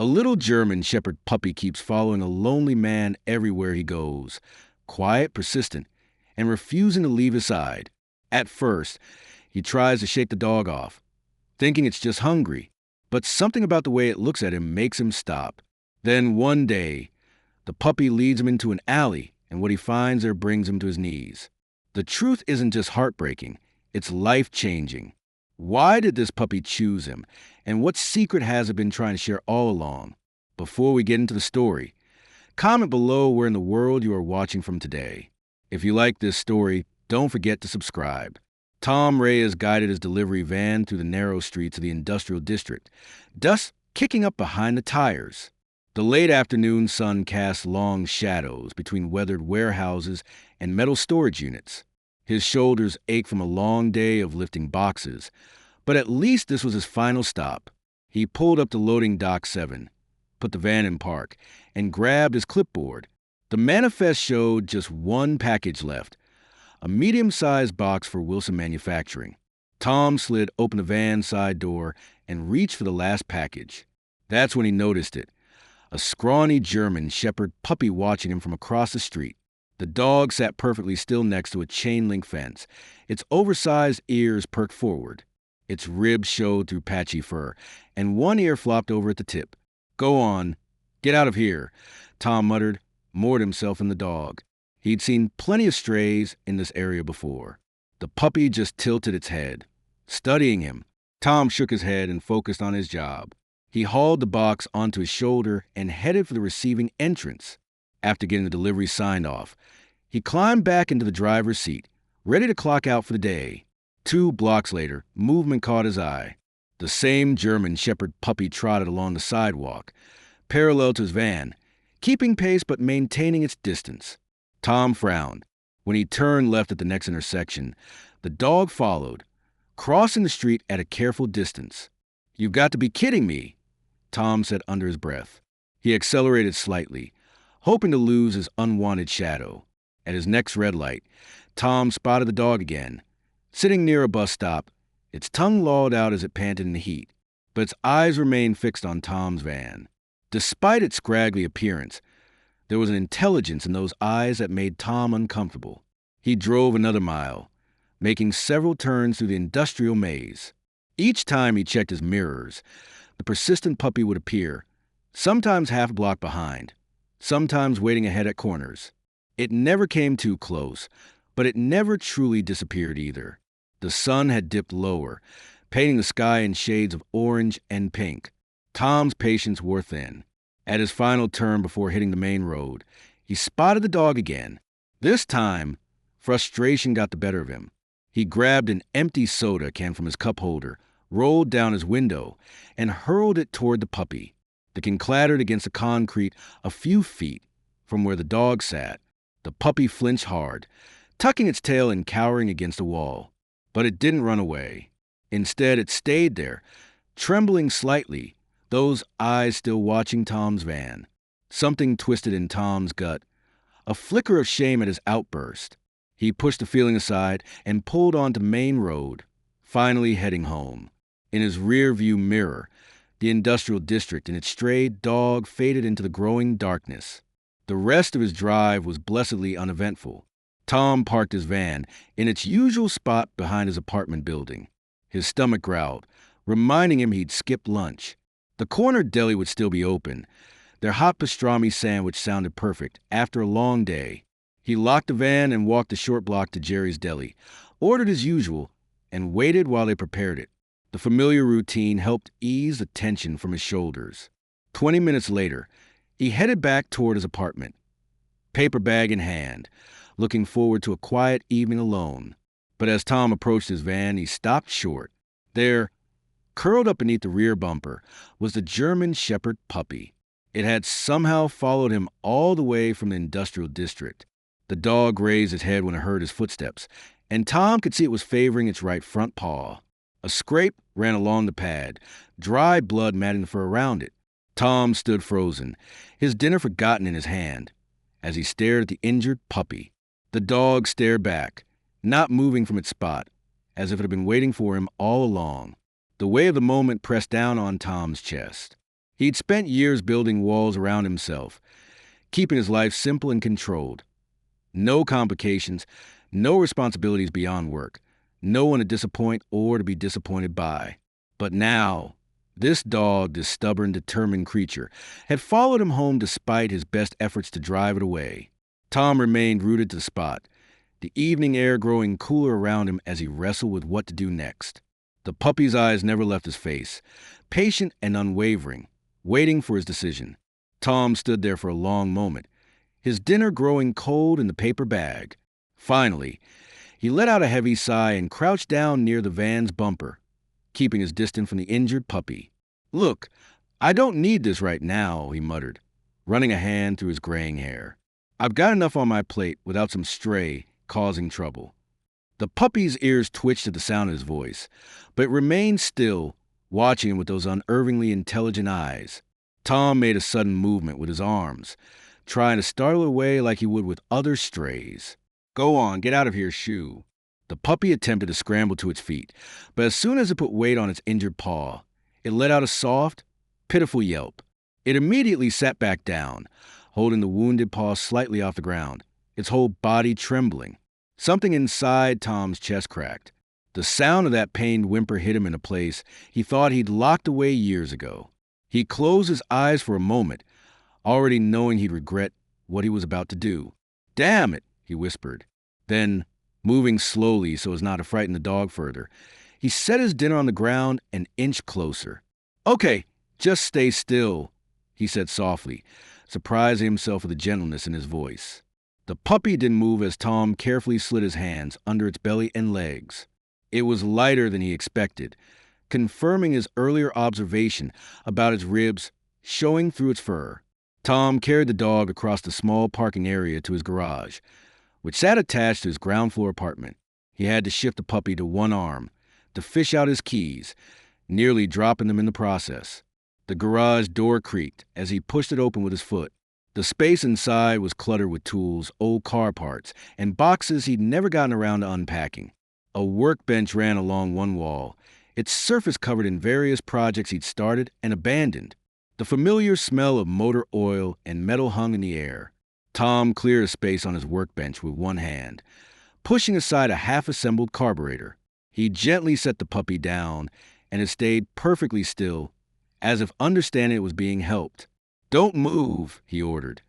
A little German shepherd puppy keeps following a lonely man everywhere he goes, quiet, persistent, and refusing to leave his side. At first, he tries to shake the dog off, thinking it's just hungry, but something about the way it looks at him makes him stop. Then one day, the puppy leads him into an alley, and what he finds there brings him to his knees. The truth isn't just heartbreaking, it's life-changing. Why did this puppy choose him, and what secret has it been trying to share all along? Before we get into the story, comment below where in the world you are watching from today. If you like this story, don't forget to subscribe. Tom Ray has guided his delivery van through the narrow streets of the industrial district, dust kicking up behind the tires. The late afternoon sun casts long shadows between weathered warehouses and metal storage units. His shoulders ache from a long day of lifting boxes, but at least this was his final stop. He pulled up to loading dock 7, put the van in park, and grabbed his clipboard. The manifest showed just one package left, a medium-sized box for Wilson Manufacturing. Tom slid open the van side door and reached for the last package. That's when he noticed it. A scrawny German shepherd puppy watching him from across the street. The dog sat perfectly still next to a chain-link fence, its oversized ears perked forward. Its ribs showed through patchy fur, and one ear flopped over at the tip. "Go on. Get out of here," Tom muttered, moored himself in the dog. He'd seen plenty of strays in this area before. The puppy just tilted its head, studying him. Tom shook his head and focused on his job. He hauled the box onto his shoulder and headed for the receiving entrance. After getting the delivery signed off, he climbed back into the driver's seat, ready to clock out for the day. 2 blocks later, movement caught his eye. The same German shepherd puppy trotted along the sidewalk, parallel to his van, keeping pace but maintaining its distance. Tom frowned. When he turned left at the next intersection, the dog followed, crossing the street at a careful distance. "You've got to be kidding me," Tom said under his breath. He accelerated slightly, hoping to lose his unwanted shadow. At his next red light, Tom spotted the dog again, sitting near a bus stop, its tongue lolled out as it panted in the heat, but its eyes remained fixed on Tom's van. Despite its scraggly appearance, there was an intelligence in those eyes that made Tom uncomfortable. He drove another mile, making several turns through the industrial maze. Each time he checked his mirrors, the persistent puppy would appear, sometimes half a block behind, sometimes waiting ahead at corners. It never came too close, but it never truly disappeared either. The sun had dipped lower, painting the sky in shades of orange and pink. Tom's patience wore thin. At his final turn before hitting the main road, he spotted the dog again. This time, frustration got the better of him. He grabbed an empty soda can from his cup holder, rolled down his window, and hurled it toward the puppy. The can clattered against the concrete a few feet from where the dog sat. The puppy flinched hard, tucking its tail and cowering against a wall. But it didn't run away. Instead, it stayed there, trembling slightly, those eyes still watching Tom's van. Something twisted in Tom's gut, a flicker of shame at his outburst. He pushed the feeling aside and pulled onto Main Road, finally heading home. In his rear-view mirror, the industrial district and its strayed dog faded into the growing darkness. The rest of his drive was blessedly uneventful. Tom parked his van in its usual spot behind his apartment building. His stomach growled, reminding him he'd skipped lunch. The corner deli would still be open. Their hot pastrami sandwich sounded perfect after a long day. He locked the van and walked the short block to Jerry's Deli, ordered as usual, and waited while they prepared it. The familiar routine helped ease the tension from his shoulders. 20 minutes later, he headed back toward his apartment, paper bag in hand, looking forward to a quiet evening alone. But as Tom approached his van, he stopped short. There, curled up beneath the rear bumper, was the German shepherd puppy. It had somehow followed him all the way from the industrial district. The dog raised its head when it heard his footsteps, and Tom could see it was favoring its right front paw. A scrape ran along the pad, dry blood matting the fur around it. Tom stood frozen, his dinner forgotten in his hand, as he stared at the injured puppy. The dog stared back, not moving from its spot, as if it had been waiting for him all along. The weight of the moment pressed down on Tom's chest. He'd spent years building walls around himself, keeping his life simple and controlled. No complications, no responsibilities beyond work, no one to disappoint or to be disappointed by. But now, this dog, this stubborn, determined creature, had followed him home despite his best efforts to drive it away. Tom remained rooted to the spot, the evening air growing cooler around him as he wrestled with what to do next. The puppy's eyes never left his face, patient and unwavering, waiting for his decision. Tom stood there for a long moment, his dinner growing cold in the paper bag. Finally, he let out a heavy sigh and crouched down near the van's bumper, keeping his distance from the injured puppy. "Look, I don't need this right now," he muttered, running a hand through his graying hair. "I've got enough on my plate without some stray causing trouble." The puppy's ears twitched at the sound of his voice, but it remained still, watching him with those unerringly intelligent eyes. Tom made a sudden movement with his arms, trying to startle away like he would with other strays. "Go on, get out of here, shoo." The puppy attempted to scramble to its feet, but as soon as it put weight on its injured paw, it let out a soft, pitiful yelp. It immediately sat back down, holding the wounded paw slightly off the ground, its whole body trembling. Something inside Tom's chest cracked. The sound of that pained whimper hit him in a place he thought he'd locked away years ago. He closed his eyes for a moment, already knowing he'd regret what he was about to do. "Damn it," he whispered. Then, moving slowly so as not to frighten the dog further, he set his dinner on the ground and inched closer. "Okay, just stay still," he said softly, surprising himself with the gentleness in his voice. The puppy didn't move as Tom carefully slid his hands under its belly and legs. It was lighter than he expected, confirming his earlier observation about its ribs showing through its fur. Tom carried the dog across the small parking area to his garage, which sat attached to his ground floor apartment. He had to shift the puppy to one arm, to fish out his keys, nearly dropping them in the process. The garage door creaked as he pushed it open with his foot. The space inside was cluttered with tools, old car parts, and boxes he'd never gotten around to unpacking. A workbench ran along one wall, its surface covered in various projects he'd started and abandoned. The familiar smell of motor oil and metal hung in the air. Tom cleared a space on his workbench with one hand, pushing aside a half-assembled carburetor. He gently set the puppy down, and it stayed perfectly still, as if understanding it was being helped. "Don't move," he ordered,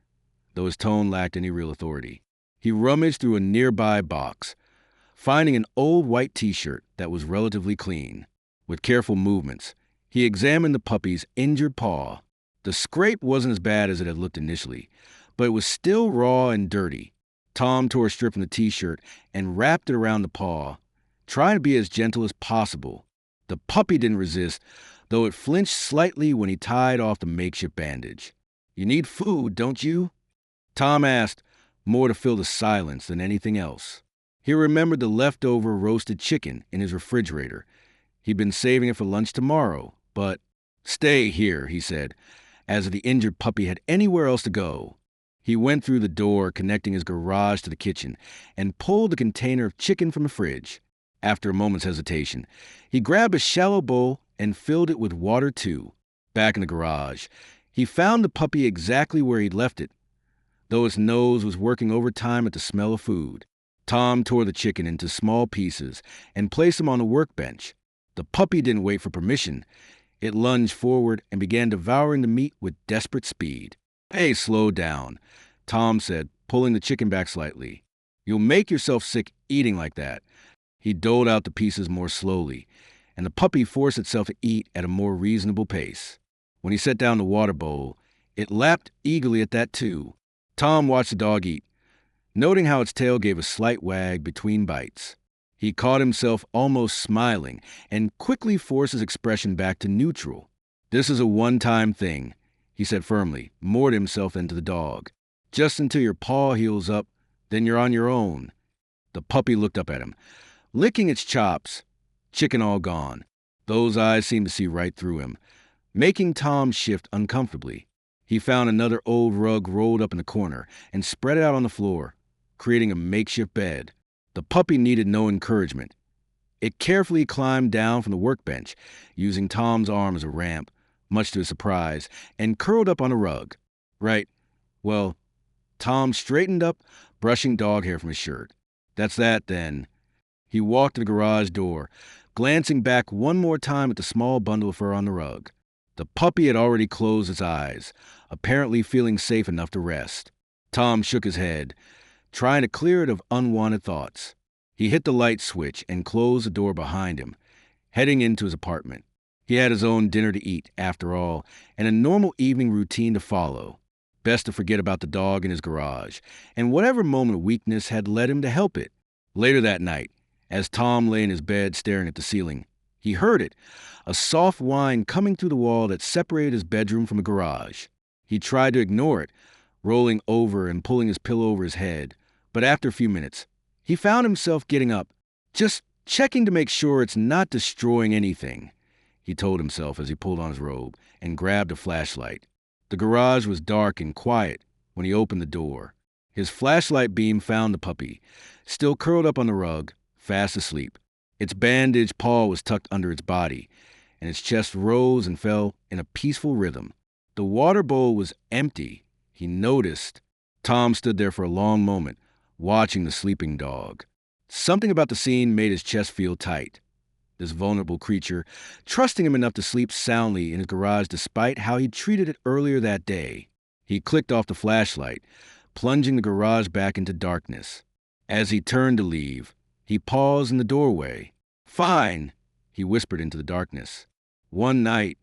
though his tone lacked any real authority. He rummaged through a nearby box, finding an old white t-shirt that was relatively clean. With careful movements, he examined the puppy's injured paw. The scrape wasn't as bad as it had looked initially, but it was still raw and dirty. Tom tore a strip from the t-shirt and wrapped it around the paw, trying to be as gentle as possible. The puppy didn't resist, though it flinched slightly when he tied off the makeshift bandage. "You need food, don't you?" Tom asked, more to fill the silence than anything else. He remembered the leftover roasted chicken in his refrigerator. He'd been saving it for lunch tomorrow, but "Stay here," he said, as if the injured puppy had anywhere else to go. He went through the door connecting his garage to the kitchen and pulled a container of chicken from the fridge. After a moment's hesitation, he grabbed a shallow bowl and filled it with water too. Back in the garage, he found the puppy exactly where he'd left it, though its nose was working overtime at the smell of food. Tom tore the chicken into small pieces and placed them on the workbench. The puppy didn't wait for permission. It lunged forward and began devouring the meat with desperate speed. "Hey, slow down," Tom said, pulling the chicken back slightly. "You'll make yourself sick eating like that." He doled out the pieces more slowly, and the puppy forced itself to eat at a more reasonable pace. When he set down the water bowl, it lapped eagerly at that too. Tom watched the dog eat, noting how its tail gave a slight wag between bites. He caught himself almost smiling and quickly forced his expression back to neutral. "This is a one-time thing," he said firmly, more to himself than to the dog. "Just until your paw heals up, then you're on your own." The puppy looked up at him, licking its chops, chicken all gone. Those eyes seemed to see right through him, making Tom shift uncomfortably. He found another old rug rolled up in the corner and spread it out on the floor, creating a makeshift bed. The puppy needed no encouragement. It carefully climbed down from the workbench, using Tom's arm as a ramp, much to his surprise, and curled up on a rug. Right. Well, Tom straightened up, brushing dog hair from his shirt. That's that, then. He walked to the garage door, glancing back one more time at the small bundle of fur on the rug. The puppy had already closed its eyes, apparently feeling safe enough to rest. Tom shook his head, trying to clear it of unwanted thoughts. He hit the light switch and closed the door behind him, heading into his apartment. He had his own dinner to eat, after all, and a normal evening routine to follow. Best to forget about the dog in his garage, and whatever moment of weakness had led him to help it. Later that night, as Tom lay in his bed staring at the ceiling, he heard it, a soft whine coming through the wall that separated his bedroom from the garage. He tried to ignore it, rolling over and pulling his pillow over his head, but after a few minutes, he found himself getting up, just checking to make sure it's not destroying anything, he told himself as he pulled on his robe and grabbed a flashlight. The garage was dark and quiet when he opened the door. His flashlight beam found the puppy, still curled up on the rug, fast asleep. Its bandaged paw was tucked under its body, and its chest rose and fell in a peaceful rhythm. The water bowl was empty, he noticed. Tom stood there for a long moment, watching the sleeping dog. Something about the scene made his chest feel tight. This vulnerable creature, trusting him enough to sleep soundly in his garage despite how he'd treated it earlier that day. He clicked off the flashlight, plunging the garage back into darkness. As he turned to leave, he paused in the doorway. "Fine," he whispered into the darkness. One night,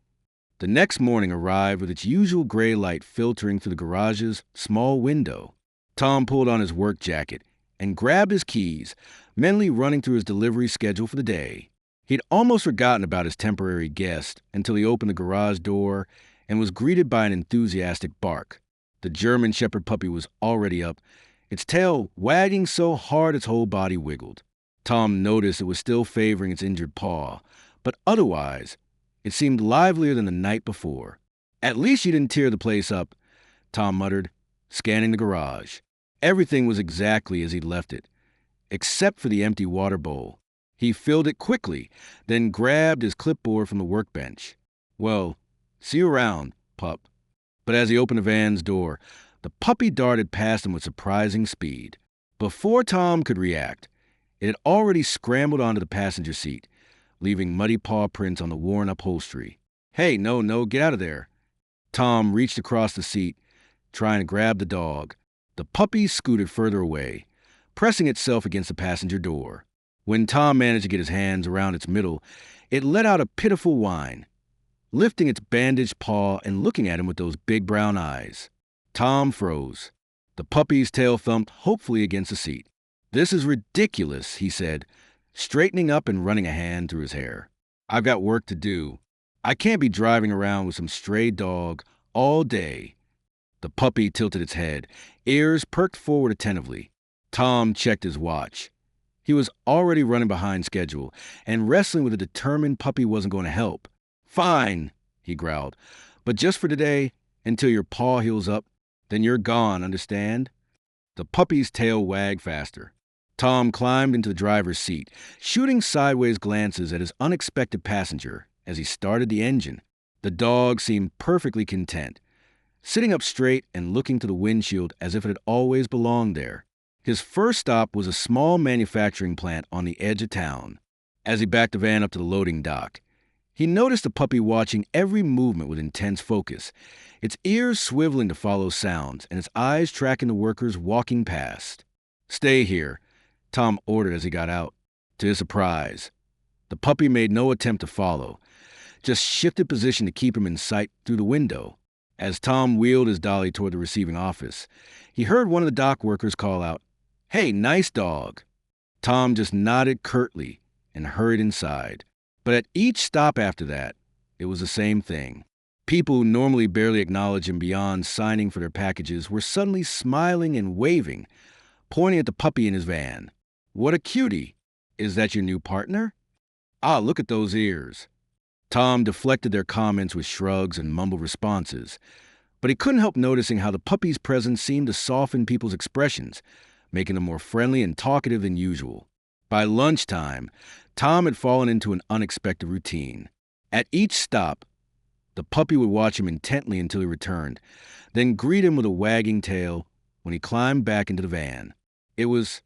the next morning arrived with its usual gray light filtering through the garage's small window. Tom pulled on his work jacket and grabbed his keys, mentally running through his delivery schedule for the day. He'd almost forgotten about his temporary guest until he opened the garage door and was greeted by an enthusiastic bark. The German Shepherd puppy was already up, its tail wagging so hard its whole body wiggled. Tom noticed it was still favoring its injured paw, but otherwise, it seemed livelier than the night before. "At least you didn't tear the place up," Tom muttered, scanning the garage. Everything was exactly as he'd left it, except for the empty water bowl. He filled it quickly, then grabbed his clipboard from the workbench. "Well, see you around, pup." But as he opened the van's door, the puppy darted past him with surprising speed. Before Tom could react, it had already scrambled onto the passenger seat, leaving muddy paw prints on the worn upholstery. "Hey, no, get out of there." Tom reached across the seat, trying to grab the dog. The puppy scooted further away, pressing itself against the passenger door. When Tom managed to get his hands around its middle, it let out a pitiful whine, lifting its bandaged paw and looking at him with those big brown eyes. Tom froze. The puppy's tail thumped hopefully against the seat. "This is ridiculous," he said, straightening up and running a hand through his hair. "I've got work to do. I can't be driving around with some stray dog all day." The puppy tilted its head, ears perked forward attentively. Tom checked his watch. He was already running behind schedule, and wrestling with a determined puppy wasn't going to help. "Fine," he growled, "but just for today, until your paw heals up, then you're gone, understand?" The puppy's tail wagged faster. Tom climbed into the driver's seat, shooting sideways glances at his unexpected passenger as he started the engine. The dog seemed perfectly content, sitting up straight and looking to the windshield as if it had always belonged there. His first stop was a small manufacturing plant on the edge of town. As he backed the van up to the loading dock, he noticed the puppy watching every movement with intense focus, its ears swiveling to follow sounds and its eyes tracking the workers walking past. "Stay here," Tom ordered as he got out. To his surprise, the puppy made no attempt to follow, just shifted position to keep him in sight through the window. As Tom wheeled his dolly toward the receiving office, he heard one of the dock workers call out, "Hey, nice dog." Tom just nodded curtly and hurried inside. But at each stop after that, it was the same thing. People who normally barely acknowledge him beyond signing for their packages were suddenly smiling and waving, pointing at the puppy in his van. "What a cutie. Is that your new partner? Ah, look at those ears." Tom deflected their comments with shrugs and mumbled responses, but he couldn't help noticing how the puppy's presence seemed to soften people's expressions, making them more friendly and talkative than usual. By lunchtime, Tom had fallen into an unexpected routine. At each stop, The puppy would watch him intently until he returned, then greet him with a wagging tail when he climbed back into the van. It was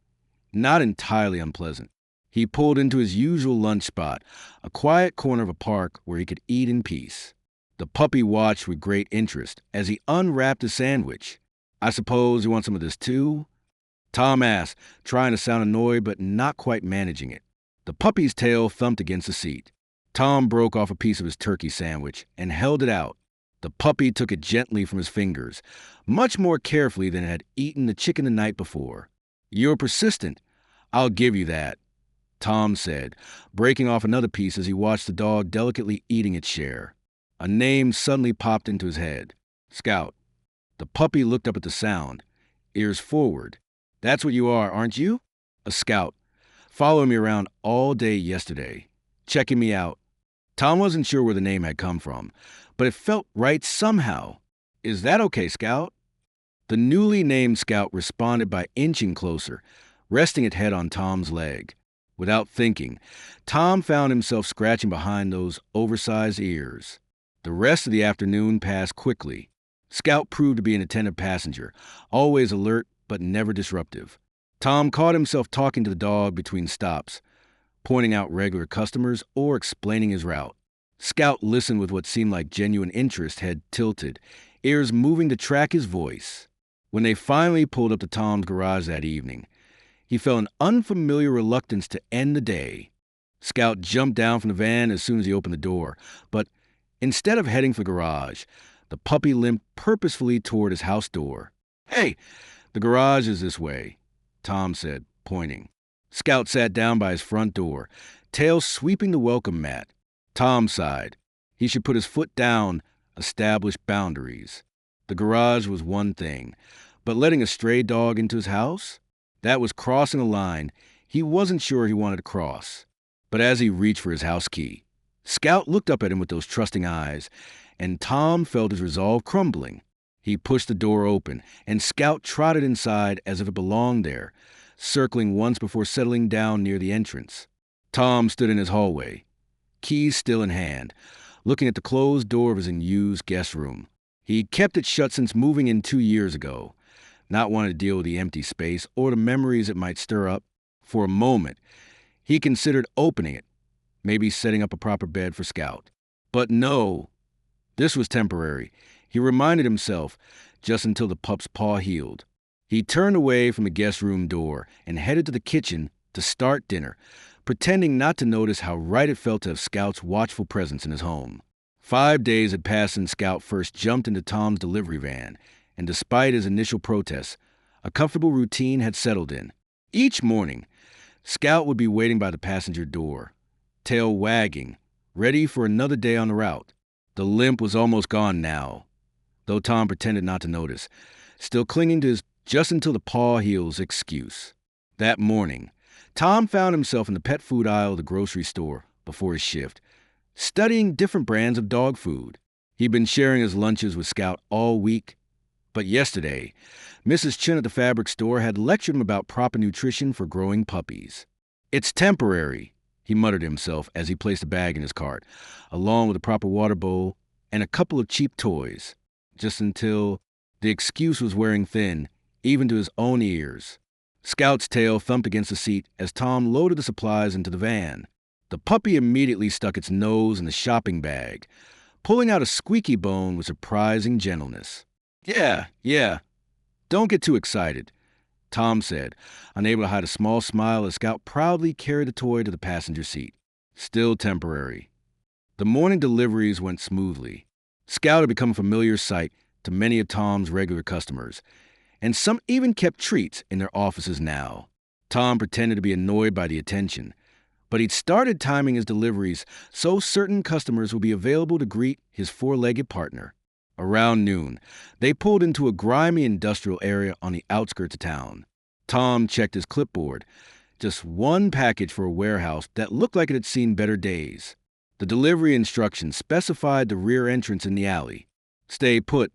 not entirely unpleasant. He pulled into his usual lunch spot, a quiet corner of a park where he could eat in peace. The puppy watched with great interest as he unwrapped his sandwich. "I suppose you want some of this too?" Tom asked, trying to sound annoyed but not quite managing it. The puppy's tail thumped against the seat. Tom broke off a piece of his turkey sandwich and held it out. The puppy took it gently from his fingers, much more carefully than it had eaten the chicken the night before. "You're persistent. I'll give you that," Tom said, breaking off another piece as he watched the dog delicately eating its share. A name suddenly popped into his head. Scout. The puppy looked up at the sound, ears forward. "That's what you are, aren't you?" "A scout. Following me around all day yesterday. Checking me out." Tom wasn't sure where the name had come from, but it felt right somehow. "Is that okay, Scout?" The newly named Scout responded by inching closer, resting its head on Tom's leg. Without thinking, Tom found himself scratching behind those oversized ears. The rest of the afternoon passed quickly. Scout proved to be an attentive passenger, always alert but never disruptive. Tom caught himself talking to the dog between stops, pointing out regular customers or explaining his route. Scout listened with what seemed like genuine interest, head tilted, ears moving to track his voice. When they finally pulled up to Tom's garage that evening, he felt an unfamiliar reluctance to end the day. Scout jumped down from the van as soon as he opened the door, but instead of heading for the garage, the puppy limped purposefully toward his house door. "Hey, the garage is this way," Tom said, pointing. Scout sat down by his front door, tail sweeping the welcome mat. Tom sighed. He should put his foot down, establish boundaries. The garage was one thing, but letting a stray dog into his house? That was crossing a line he wasn't sure he wanted to cross. But as he reached for his house key, Scout looked up at him with those trusting eyes, and Tom felt his resolve crumbling. He pushed the door open, and Scout trotted inside as if it belonged there, circling once before settling down near the entrance. Tom stood in his hallway, keys still in hand, looking at the closed door of his unused guest room. He kept it shut since moving in 2 years ago, not wanting to deal with the empty space or the memories it might stir up. For a moment, he considered opening it, maybe setting up a proper bed for Scout. But no, this was temporary. He reminded himself, just until the pup's paw healed. He turned away from the guest room door and headed to the kitchen to start dinner, pretending not to notice how right it felt to have Scout's watchful presence in his home. 5 days had passed since Scout first jumped into Tom's delivery van, and despite his initial protests, a comfortable routine had settled in. Each morning, Scout would be waiting by the passenger door, tail wagging, ready for another day on the route. The limp was almost gone now, though Tom pretended not to notice, still clinging to his just until the paw heals excuse. That morning, Tom found himself in the pet food aisle of the grocery store before his shift, studying different brands of dog food. He'd been sharing his lunches with Scout all week, but yesterday, Mrs. Chin at the fabric store had lectured him about proper nutrition for growing puppies. "It's temporary," he muttered to himself as he placed a bag in his cart, along with a proper water bowl and a couple of cheap toys, just until the excuse was wearing thin, even to his own ears. Scout's tail thumped against the seat as Tom loaded the supplies into the van. The puppy immediately stuck its nose in the shopping bag, pulling out a squeaky bone with surprising gentleness. Yeah. Don't get too excited," Tom said, unable to hide a small smile as Scout proudly carried the toy to the passenger seat. Still temporary. The morning deliveries went smoothly. Scout had become a familiar sight to many of Tom's regular customers, and some even kept treats in their offices now. Tom pretended to be annoyed by the attention, but he'd started timing his deliveries so certain customers would be available to greet his four-legged partner. Around noon, they pulled into a grimy industrial area on the outskirts of town. Tom checked his clipboard. Just one package for a warehouse that looked like it had seen better days. The delivery instructions specified the rear entrance in the alley. "Stay put,"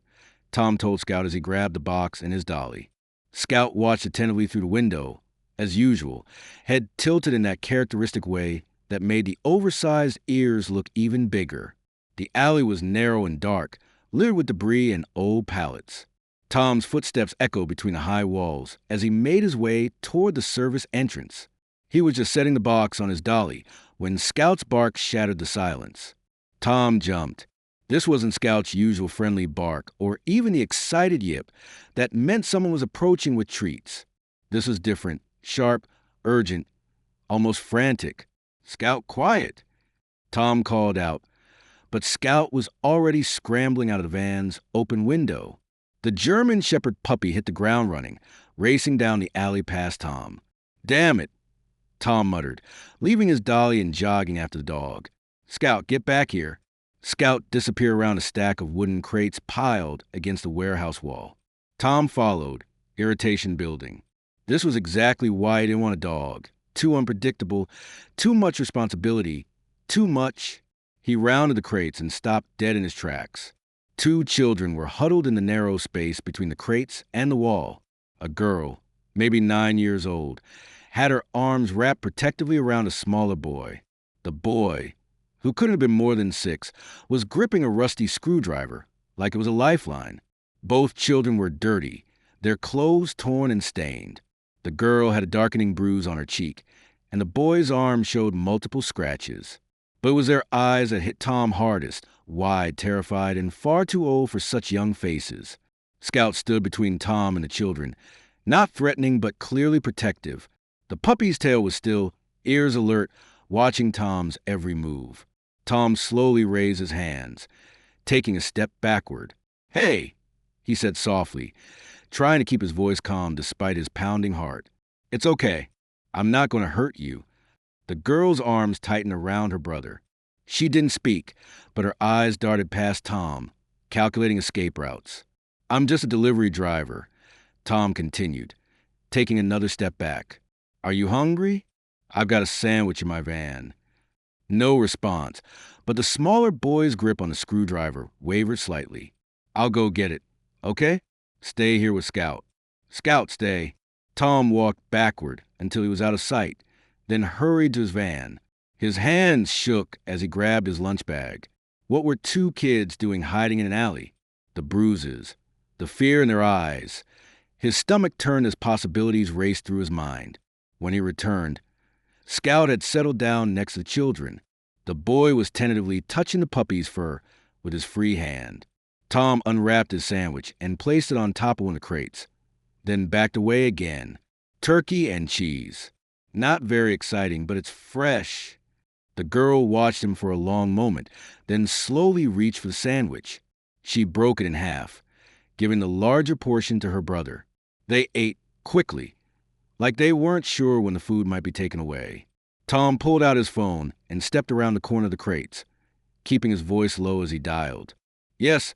Tom told Scout as he grabbed the box and his dolly. Scout watched attentively through the window, as usual, head tilted in that characteristic way that made the oversized ears look even bigger. The alley was narrow and dark, littered with debris and old pallets. Tom's footsteps echoed between the high walls as he made his way toward the service entrance. He was just setting the box on his dolly when Scout's bark shattered the silence. Tom jumped. This wasn't Scout's usual friendly bark or even the excited yip that meant someone was approaching with treats. This was different, sharp, urgent, almost frantic. "Scout, quiet!" Tom called out, but Scout was already scrambling out of the van's open window. The German Shepherd puppy hit the ground running, racing down the alley past Tom. "Damn it," Tom muttered, leaving his dolly and jogging after the dog. "Scout, get back here." Scout disappeared around a stack of wooden crates piled against the warehouse wall. Tom followed, irritation building. This was exactly why he didn't want a dog. Too unpredictable, too much responsibility, too much. He rounded the crates and stopped dead in his tracks. 2 children were huddled in the narrow space between the crates and the wall. A girl, maybe 9 years old, had her arms wrapped protectively around a smaller boy. The boy, who couldn't have been more than 6, was gripping a rusty screwdriver like it was a lifeline. Both children were dirty, their clothes torn and stained. The girl had a darkening bruise on her cheek, and the boy's arm showed multiple scratches. But it was their eyes that hit Tom hardest, wide, terrified, and far too old for such young faces. Scout stood between Tom and the children, not threatening but clearly protective. The puppy's tail was still, ears alert, watching Tom's every move. Tom slowly raised his hands, taking a step backward. "Hey," he said softly, trying to keep his voice calm despite his pounding heart. "It's okay. I'm not going to hurt you." The girl's arms tightened around her brother. She didn't speak, but her eyes darted past Tom, calculating escape routes. "I'm just a delivery driver," Tom continued, taking another step back. "Are you hungry? I've got a sandwich in my van." No response, but the smaller boy's grip on the screwdriver wavered slightly. "I'll go get it, okay? Stay here with Scout." "Scout, stay." Tom walked backward until he was out of sight, then hurried to his van. His hands shook as he grabbed his lunch bag. What were 2 kids doing hiding in an alley? The bruises, the fear in their eyes. His stomach turned as possibilities raced through his mind. When he returned, Scout had settled down next to the children. The boy was tentatively touching the puppy's fur with his free hand. Tom unwrapped his sandwich and placed it on top of one of the crates, then backed away again. Turkey and cheese. Not very exciting, but it's fresh. The girl watched him for a long moment, then slowly reached for the sandwich. She broke it in half, giving the larger portion to her brother. They ate quickly, like they weren't sure when the food might be taken away. Tom pulled out his phone and stepped around the corner of the crates, keeping his voice low as he dialed. "Yes,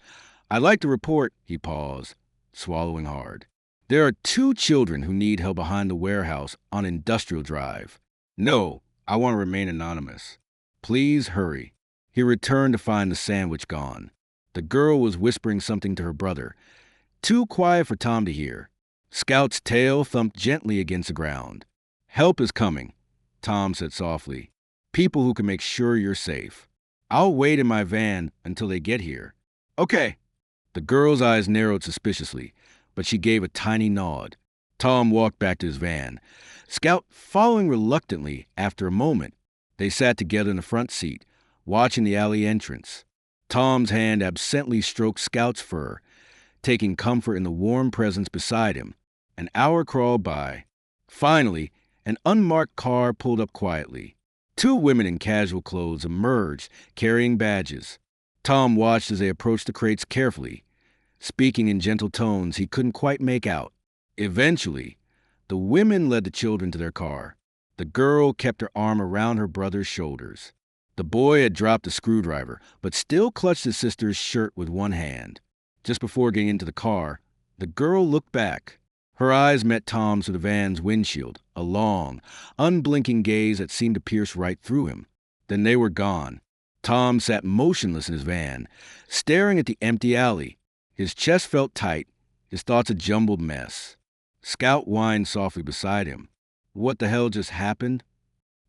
I'd like to report," he paused, swallowing hard. "There are 2 children who need help behind the warehouse on Industrial Drive." "No, I want to remain anonymous." "Please hurry." He returned to find the sandwich gone. The girl was whispering something to her brother, too quiet for Tom to hear. Scout's tail thumped gently against the ground. "Help is coming," Tom said softly. "People who can make sure you're safe. I'll wait in my van until they get here." "Okay." The girl's eyes narrowed suspiciously, but she gave a tiny nod. Tom walked back to his van, Scout following reluctantly. After a moment, they sat together in the front seat, watching the alley entrance. Tom's hand absently stroked Scout's fur, taking comfort in the warm presence beside him. An hour crawled by. Finally, an unmarked car pulled up quietly. 2 women in casual clothes emerged, carrying badges. Tom watched as they approached the crates carefully, speaking in gentle tones he couldn't quite make out. Eventually, the women led the children to their car. The girl kept her arm around her brother's shoulders. The boy had dropped the screwdriver, but still clutched his sister's shirt with one hand. Just before getting into the car, the girl looked back. Her eyes met Tom's through the van's windshield, a long, unblinking gaze that seemed to pierce right through him. Then they were gone. Tom sat motionless in his van, staring at the empty alley. His chest felt tight, his thoughts a jumbled mess. Scout whined softly beside him. "What the hell just happened?"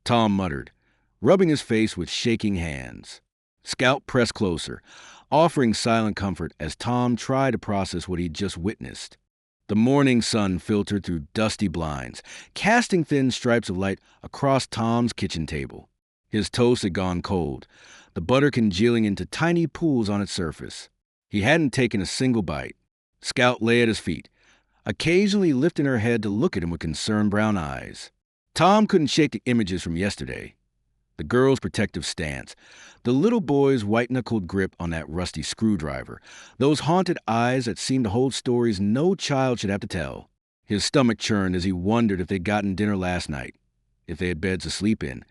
Tom muttered, rubbing his face with shaking hands. Scout pressed closer, offering silent comfort as Tom tried to process what he'd just witnessed. The morning sun filtered through dusty blinds, casting thin stripes of light across Tom's kitchen table. His toast had gone cold, the butter congealing into tiny pools on its surface. He hadn't taken a single bite. Scout lay at his feet, occasionally lifting her head to look at him with concerned brown eyes. Tom couldn't shake the images from yesterday. The girl's protective stance, the little boy's white-knuckled grip on that rusty screwdriver, those haunted eyes that seemed to hold stories no child should have to tell. His stomach churned as he wondered if they'd gotten dinner last night, if they had beds to sleep in,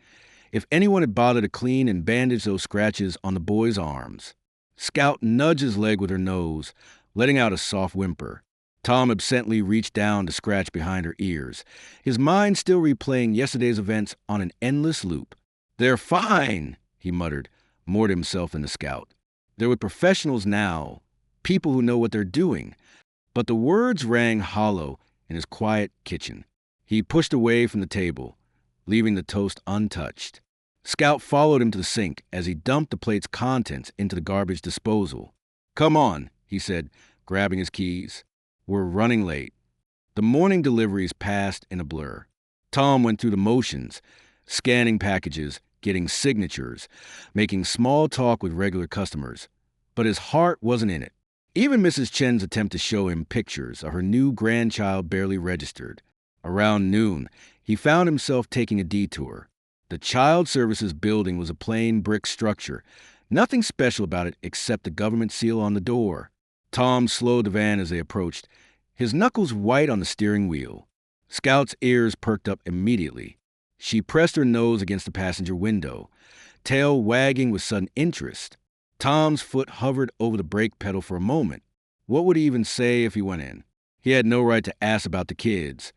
if anyone had bothered to clean and bandage those scratches on the boy's arms. Scout nudged his leg with her nose, letting out a soft whimper. Tom absently reached down to scratch behind her ears, his mind still replaying yesterday's events on an endless loop. "They're fine," he muttered, more to himself than the Scout. "They're with professionals now, people who know what they're doing." But the words rang hollow in his quiet kitchen. He pushed away from the table, leaving the toast untouched. Scout followed him to the sink as he dumped the plate's contents into the garbage disposal. "Come on," he said, grabbing his keys. "We're running late." The morning deliveries passed in a blur. Tom went through the motions, scanning packages, getting signatures, making small talk with regular customers. But his heart wasn't in it. Even Mrs. Chen's attempt to show him pictures of her new grandchild barely registered. Around noon, he found himself taking a detour. The Child Services building was a plain brick structure, nothing special about it except the government seal on the door. Tom slowed the van as they approached, his knuckles white on the steering wheel. Scout's ears perked up immediately. She pressed her nose against the passenger window, tail wagging with sudden interest. Tom's foot hovered over the brake pedal for a moment. What would he even say if he went in? He had no right to ask about the kids.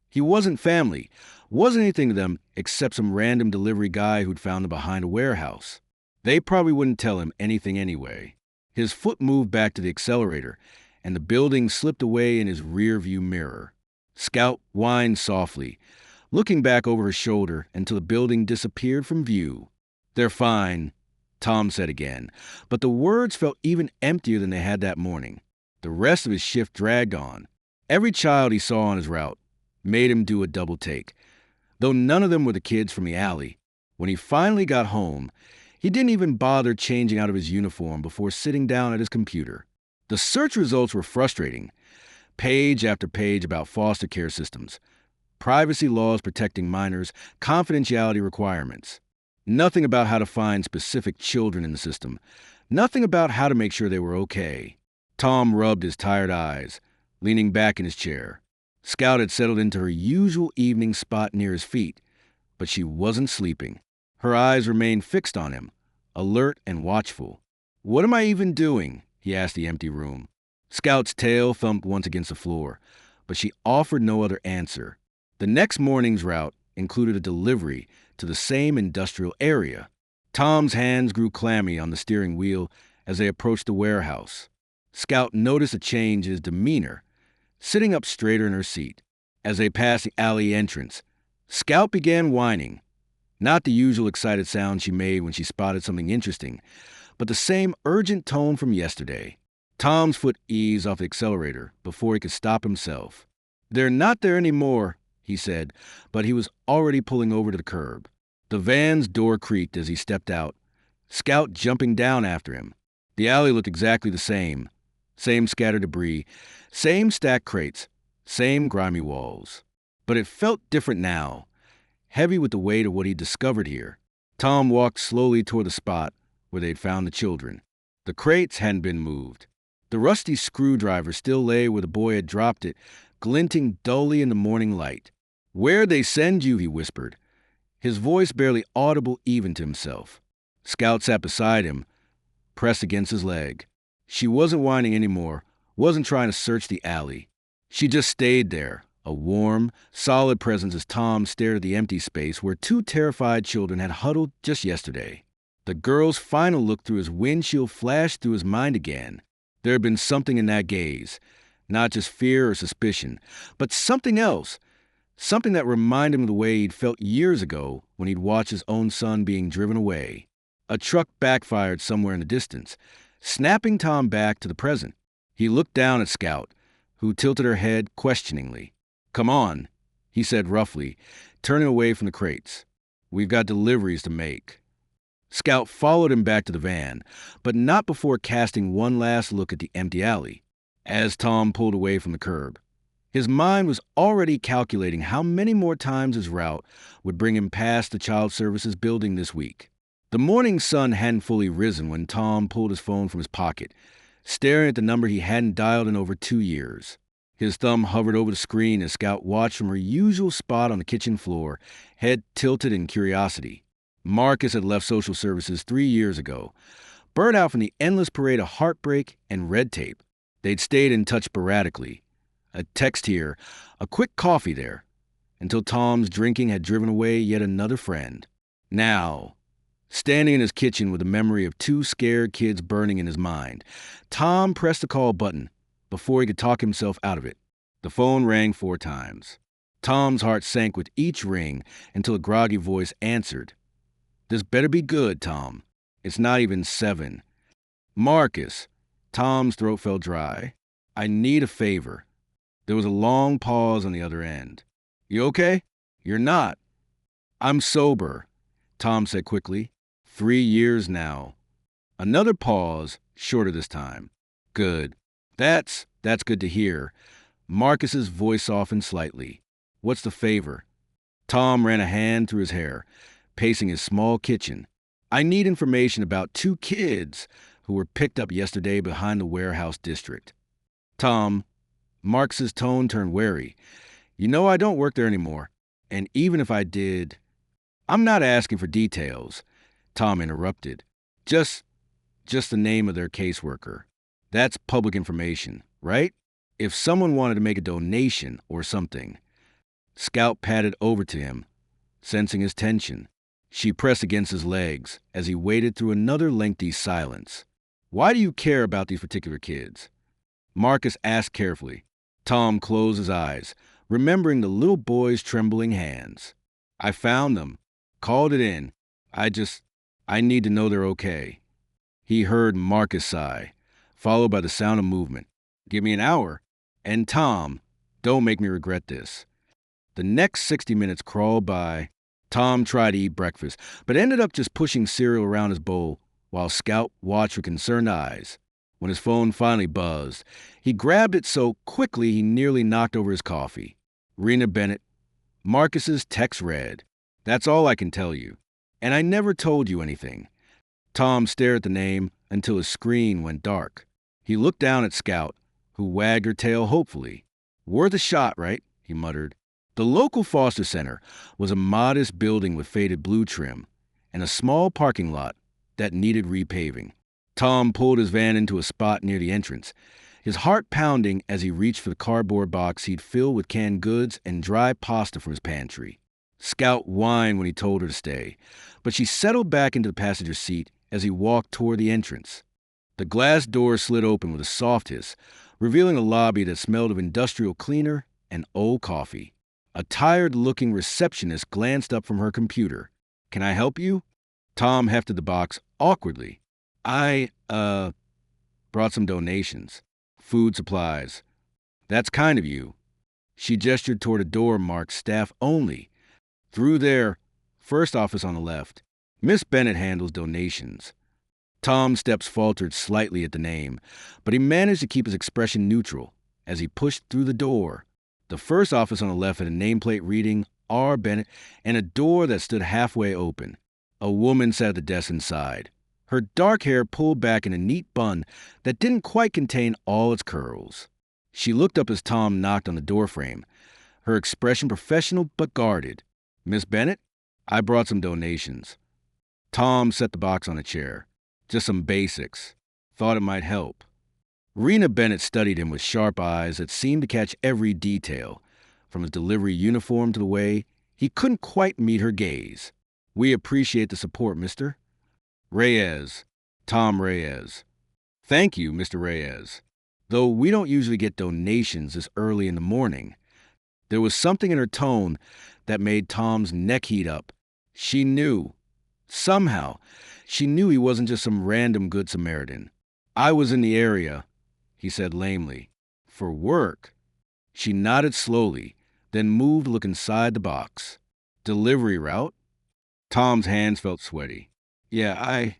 He wasn't family, wasn't anything to them except some random delivery guy who'd found them behind a warehouse. They probably wouldn't tell him anything anyway. His foot moved back to the accelerator, and the building slipped away in his rear-view mirror. Scout whined softly, looking back over her shoulder until the building disappeared from view. "They're fine," Tom said again, but the words felt even emptier than they had that morning. The rest of his shift dragged on. Every child he saw on his route made him do a double take, though none of them were the kids from the alley. When he finally got home, he didn't even bother changing out of his uniform before sitting down at his computer. The search results were frustrating. Page after page about foster care systems, privacy laws protecting minors, confidentiality requirements. Nothing about how to find specific children in the system. Nothing about how to make sure they were okay. Tom rubbed his tired eyes, leaning back in his chair. Scout had settled into her usual evening spot near his feet, but she wasn't sleeping. Her eyes remained fixed on him, alert and watchful. "What am I even doing?" he asked the empty room. Scout's tail thumped once against the floor, but she offered no other answer. The next morning's route included a delivery to the same industrial area. Tom's hands grew clammy on the steering wheel as they approached the warehouse. Scout noticed a change in his demeanor, sitting up straighter in her seat. As they passed the alley entrance, Scout began whining. Not the usual excited sound she made when she spotted something interesting, but the same urgent tone from yesterday. Tom's foot eased off the accelerator before he could stop himself. "They're not there anymore," he said, but he was already pulling over to the curb. The van's door creaked as he stepped out, Scout jumping down after him. The alley looked exactly the same. Same scattered debris, same stacked crates, same grimy walls. But it felt different now, heavy with the weight of what he'd discovered here. Tom walked slowly toward the spot where they'd found the children. The crates hadn't been moved. The rusty screwdriver still lay where the boy had dropped it, glinting dully in the morning light. "Where'd they send you?" he whispered, his voice barely audible even to himself. Scout sat beside him, pressed against his leg. She wasn't whining anymore, wasn't trying to search the alley. She just stayed there, a warm, solid presence as Tom stared at the empty space where two terrified children had huddled just yesterday. The girl's final look through his windshield flashed through his mind again. There had been something in that gaze, not just fear or suspicion, but something else, something that reminded him of the way he'd felt years ago when he'd watched his own son being driven away. A truck backfired somewhere in the distance, snapping Tom back to the present. He looked down at Scout, who tilted her head questioningly. "Come on," he said roughly, turning away from the crates. "We've got deliveries to make." Scout followed him back to the van, but not before casting one last look at the empty alley. As Tom pulled away from the curb, his mind was already calculating how many more times his route would bring him past the Child Services building this week. The morning sun hadn't fully risen when Tom pulled his phone from his pocket, staring at the number he hadn't dialed in over 2 years. His thumb hovered over the screen as Scout watched from her usual spot on the kitchen floor, head tilted in curiosity. Marcus had left social services 3 years ago, burnt out from the endless parade of heartbreak and red tape. They'd stayed in touch sporadically. A text here, a quick coffee there, until Tom's drinking had driven away yet another friend. Now, standing in his kitchen with the memory of 2 scared kids burning in his mind, Tom pressed the call button before he could talk himself out of it. The phone rang 4 times. Tom's heart sank with each ring until a groggy voice answered. "This better be good, Tom. It's not even 7. Marcus." Tom's throat felt dry. "I need a favor." There was a long pause on the other end. "You okay?" "You're not." "I'm sober," Tom said quickly. 3 years now. Another pause, shorter this time. "Good. That's good to hear." Marcus's voice softened slightly. "What's the favor?" Tom ran a hand through his hair, pacing his small kitchen. "I need information about 2 kids who were picked up yesterday behind the warehouse district." "Tom," Marcus's tone turned wary. "You know I don't work there anymore. And even if I did—" "I'm not asking for details," Tom interrupted. Just the name of their caseworker. That's public information, right? If someone wanted to make a donation or something." Scout padded over to him, sensing his tension. She pressed against his legs as he waited through another lengthy silence. "Why do you care about these particular kids?" Marcus asked carefully. Tom closed his eyes, remembering the little boy's trembling hands. "I found them. Called it in. I need to know they're okay." He heard Marcus sigh, followed by the sound of movement. "Give me an hour. And Tom, don't make me regret this." The next 60 minutes crawled by. Tom tried to eat breakfast, but ended up just pushing cereal around his bowl while Scout watched with concerned eyes. When his phone finally buzzed, he grabbed it so quickly he nearly knocked over his coffee. "Rena Bennett." Marcus's text read, "That's all I can tell you. And I never told you anything." Tom stared at the name until his screen went dark. He looked down at Scout, who wagged her tail hopefully. "Worth a shot, right?" he muttered. The local foster center was a modest building with faded blue trim and a small parking lot that needed repaving. Tom pulled his van into a spot near the entrance, his heart pounding as he reached for the cardboard box he'd filled with canned goods and dry pasta from his pantry. Scout whined when he told her to stay, but she settled back into the passenger seat as he walked toward the entrance. The glass door slid open with a soft hiss, revealing a lobby that smelled of industrial cleaner and old coffee. A tired-looking receptionist glanced up from her computer. "Can I help you?" Tom hefted the box awkwardly. I brought some donations. Food supplies." "That's kind of you." She gestured toward a door marked staff only. "Through there, first office on the left. Miss Bennett handles donations." Tom's steps faltered slightly at the name, but he managed to keep his expression neutral as he pushed through the door. The first office on the left had a nameplate reading R. Bennett and a door that stood halfway open. A woman sat at the desk inside, her dark hair pulled back in a neat bun that didn't quite contain all its curls. She looked up as Tom knocked on the doorframe, her expression professional but guarded. "Miss Bennett, I brought some donations." Tom set the box on a chair. "Just some basics. Thought it might help." Rena Bennett studied him with sharp eyes that seemed to catch every detail, from his delivery uniform to the way he couldn't quite meet her gaze. "We appreciate the support, Mr. Reyes." Tom Reyes. "Thank you, Mr. Reyes. Though we don't usually get donations this early in the morning." There was something in her tone that made Tom's neck heat up. She knew. Somehow, she knew he wasn't just some random Good Samaritan. "I was in the area," he said lamely. "For work." She nodded slowly, then moved to look inside the box. "Delivery route?" Tom's hands felt sweaty. "Yeah.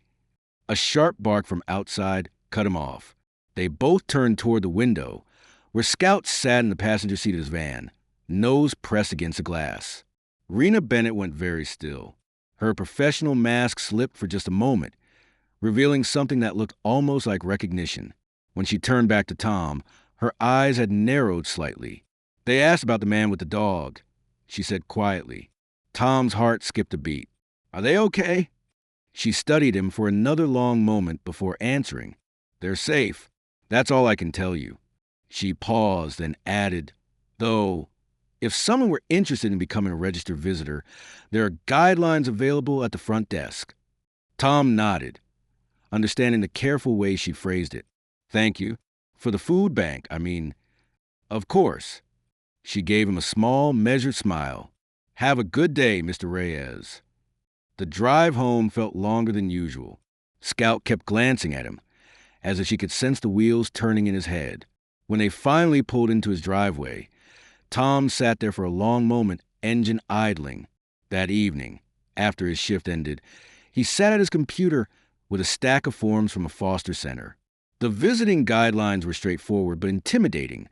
A sharp bark from outside cut him off. They both turned toward the window, where Scout sat in the passenger seat of his van, nose pressed against the glass. Rena Bennett went very still. Her professional mask slipped for just a moment, revealing something that looked almost like recognition. When she turned back to Tom, her eyes had narrowed slightly. "They asked about the man with the dog," she said quietly. Tom's heart skipped a beat. "Are they okay?" She studied him for another long moment before answering. "They're safe. That's all I can tell you." She paused, then added, "Though, if someone were interested in becoming a registered visitor, there are guidelines available at the front desk." Tom nodded, understanding the careful way she phrased it. "Thank you. For the food bank, I mean." "Of course." She gave him a small, measured smile. "Have a good day, Mr. Reyes." The drive home felt longer than usual. Scout kept glancing at him, as if she could sense the wheels turning in his head. When they finally pulled into his driveway, Tom sat there for a long moment, engine idling. That evening, after his shift ended, he sat at his computer with a stack of forms from a foster center. The visiting guidelines were straightforward but intimidating.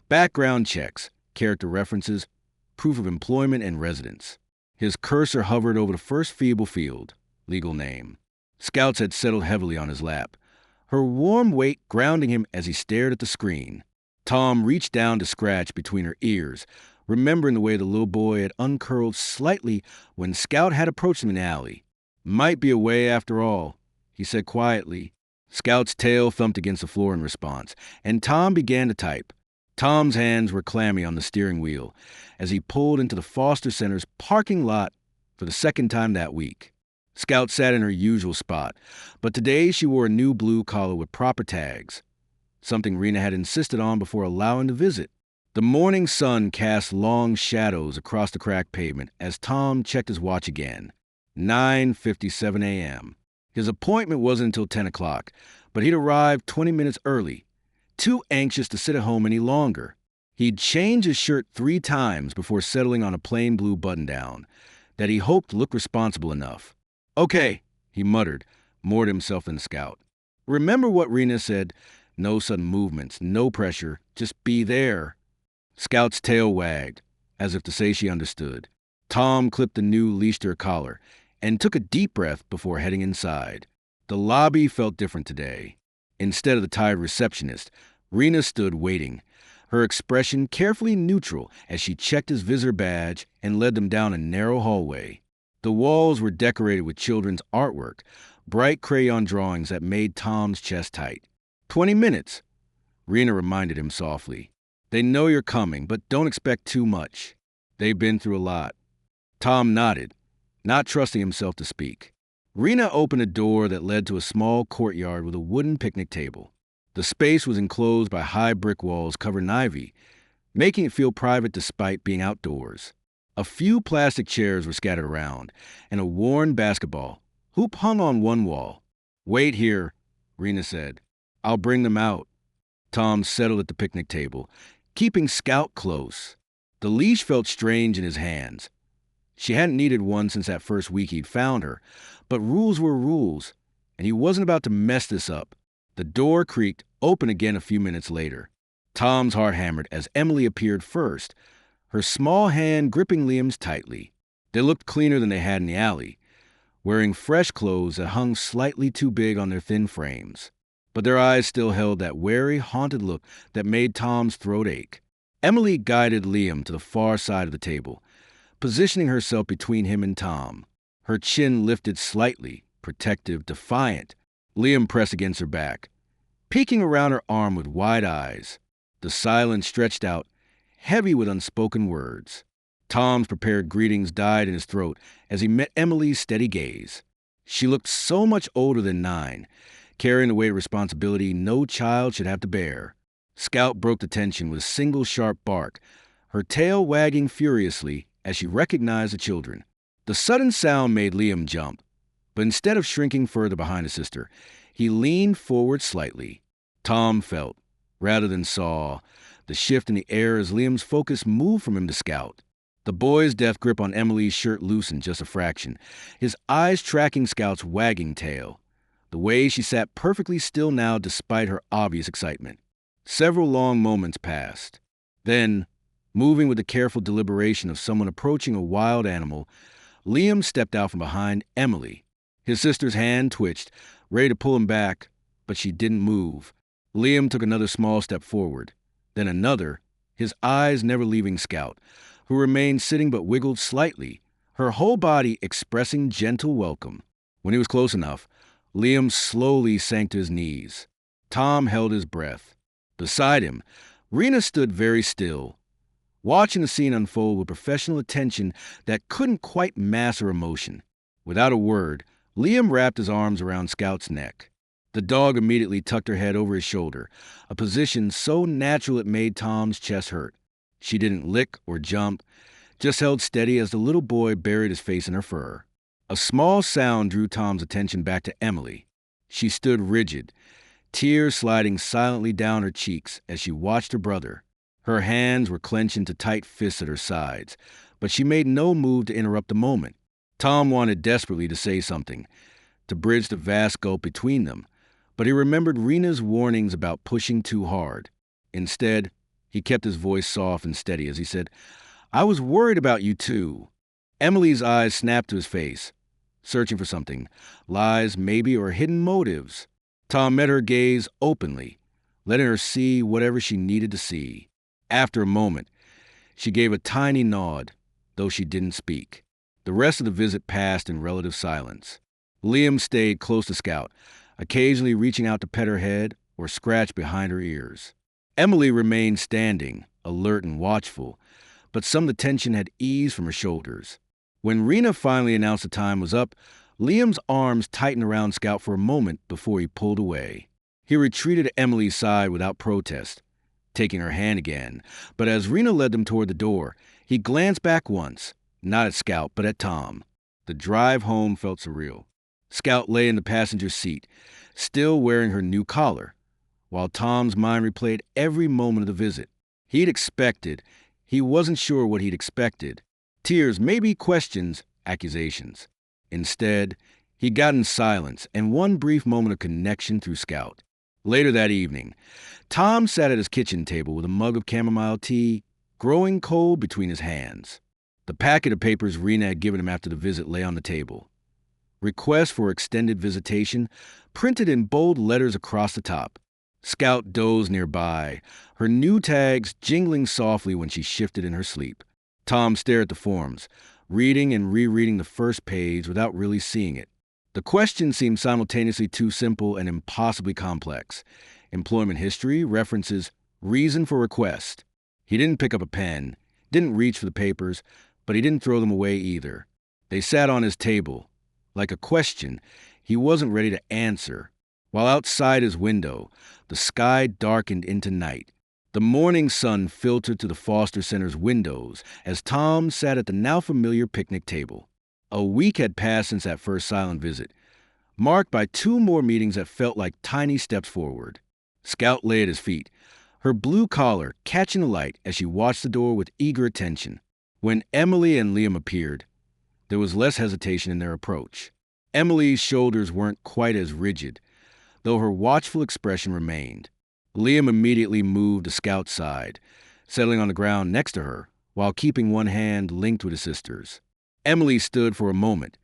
Background checks, character references, proof of employment and residence. His cursor hovered over the first feeble field, legal name. Scout's had settled heavily on his lap, her warm weight grounding him as he stared at the screen. Tom reached down to scratch between her ears, remembering the way the little boy had uncurled slightly when Scout had approached him in the alley. "Might be a way after all," he said quietly. Scout's tail thumped against the floor in response, and Tom began to type. Tom's hands were clammy on the steering wheel as he pulled into the foster center's parking lot for the second time that week. Scout sat in her usual spot, but today she wore a new blue collar with proper tags, something Rena had insisted on before allowing the visit. The morning sun cast long shadows across the cracked pavement as Tom checked his watch again. 9:57 a.m. His appointment wasn't until 10 o'clock, but he'd arrived 20 minutes early, too anxious to sit at home any longer. He'd changed his shirt 3 times before settling on a plain blue button-down that he hoped looked responsible enough. "Okay," he muttered, more to himself than Scout. "Remember what Rena said? No sudden movements, no pressure, just be there." Scout's tail wagged, as if to say she understood. Tom clipped the new Leicester collar and took a deep breath before heading inside. The lobby felt different today. Instead of the tired receptionist, Rena stood waiting, her expression carefully neutral as she checked his visitor badge and led them down a narrow hallway. The walls were decorated with children's artwork, bright crayon drawings that made Tom's chest tight. 20 minutes, Rena reminded him softly. "They know you're coming, but don't expect too much. They've been through a lot." Tom nodded, not trusting himself to speak. Rena opened a door that led to a small courtyard with a wooden picnic table. The space was enclosed by high brick walls covered in ivy, making it feel private despite being outdoors. A few plastic chairs were scattered around, and a worn basketball hoop hung on one wall. "Wait here," Rena said. "I'll bring them out." Tom settled at the picnic table, keeping Scout close. The leash felt strange in his hands. She hadn't needed one since that first week he'd found her, but rules were rules, and he wasn't about to mess this up. The door creaked open again a few minutes later. Tom's heart hammered as Emily appeared first, her small hand gripping Liam's tightly. They looked cleaner than they had in the alley, wearing fresh clothes that hung slightly too big on their thin frames. But their eyes still held that wary, haunted look that made Tom's throat ache. Emily guided Liam to the far side of the table, positioning herself between him and Tom. Her chin lifted slightly, protective, defiant. Liam pressed against her back, peeking around her arm with wide eyes. The silence stretched out, heavy with unspoken words. Tom's prepared greetings died in his throat as he met Emily's steady gaze. She looked so much older than 9, carrying the weight of responsibility no child should have to bear. Scout broke the tension with a single sharp bark, her tail wagging furiously as she recognized the children. The sudden sound made Liam jump. But instead of shrinking further behind his sister, he leaned forward slightly. Tom felt, rather than saw, the shift in the air as Liam's focus moved from him to Scout. The boy's deft grip on Emily's shirt loosened just a fraction, his eyes tracking Scout's wagging tail. The way she sat perfectly still now despite her obvious excitement. Several long moments passed. Then, moving with the careful deliberation of someone approaching a wild animal, Liam stepped out from behind Emily. His sister's hand twitched, ready to pull him back, but she didn't move. Liam took another small step forward, then another, his eyes never leaving Scout, who remained sitting but wiggled slightly, her whole body expressing gentle welcome. When he was close enough, Liam slowly sank to his knees. Tom held his breath. Beside him, Rena stood very still, watching the scene unfold with professional attention that couldn't quite mask her emotion. Without a word, Liam wrapped his arms around Scout's neck. The dog immediately tucked her head over his shoulder, a position so natural it made Tom's chest hurt. She didn't lick or jump, just held steady as the little boy buried his face in her fur. A small sound drew Tom's attention back to Emily. She stood rigid, tears sliding silently down her cheeks as she watched her brother. Her hands were clenched into tight fists at her sides, but she made no move to interrupt the moment. Tom wanted desperately to say something, to bridge the vast gulf between them, but he remembered Rena's warnings about pushing too hard. Instead, he kept his voice soft and steady as he said, "I was worried about you too." Emily's eyes snapped to his face, searching for something, lies maybe or hidden motives. Tom met her gaze openly, letting her see whatever she needed to see. After a moment, she gave a tiny nod, though she didn't speak. The rest of the visit passed in relative silence. Liam stayed close to Scout, occasionally reaching out to pet her head or scratch behind her ears. Emily remained standing, alert and watchful, but some of the tension had eased from her shoulders. When Rena finally announced the time was up, Liam's arms tightened around Scout for a moment before he pulled away. He retreated to Emily's side without protest, taking her hand again, but as Rena led them toward the door, he glanced back once, not at Scout, but at Tom. The drive home felt surreal. Scout lay in the passenger seat, still wearing her new collar, while Tom's mind replayed every moment of the visit. He wasn't sure what he'd expected. Tears, maybe questions, accusations. Instead, he'd gotten silence and one brief moment of connection through Scout. Later that evening, Tom sat at his kitchen table with a mug of chamomile tea, growing cold between his hands. The packet of papers Rena had given him after the visit lay on the table. Request for extended visitation, printed in bold letters across the top. Scout dozed nearby, her new tags jingling softly when she shifted in her sleep. Tom stared at the forms, reading and rereading the first page without really seeing it. The questions seemed simultaneously too simple and impossibly complex. Employment history, references, reason for request. He didn't pick up a pen, didn't reach for the papers, but he didn't throw them away either. They sat on his table, like a question he wasn't ready to answer. While outside his window, the sky darkened into night. The morning sun filtered to the Foster Center's windows as Tom sat at the now familiar picnic table. A week had passed since that first silent visit, marked by 2 more meetings that felt like tiny steps forward. Scout lay at his feet, her blue collar catching the light as she watched the door with eager attention. When Emily and Liam appeared, there was less hesitation in their approach. Emily's shoulders weren't quite as rigid, though her watchful expression remained. Liam immediately moved to Scout's side, settling on the ground next to her, while keeping one hand linked with his sister's. Emily stood for a moment,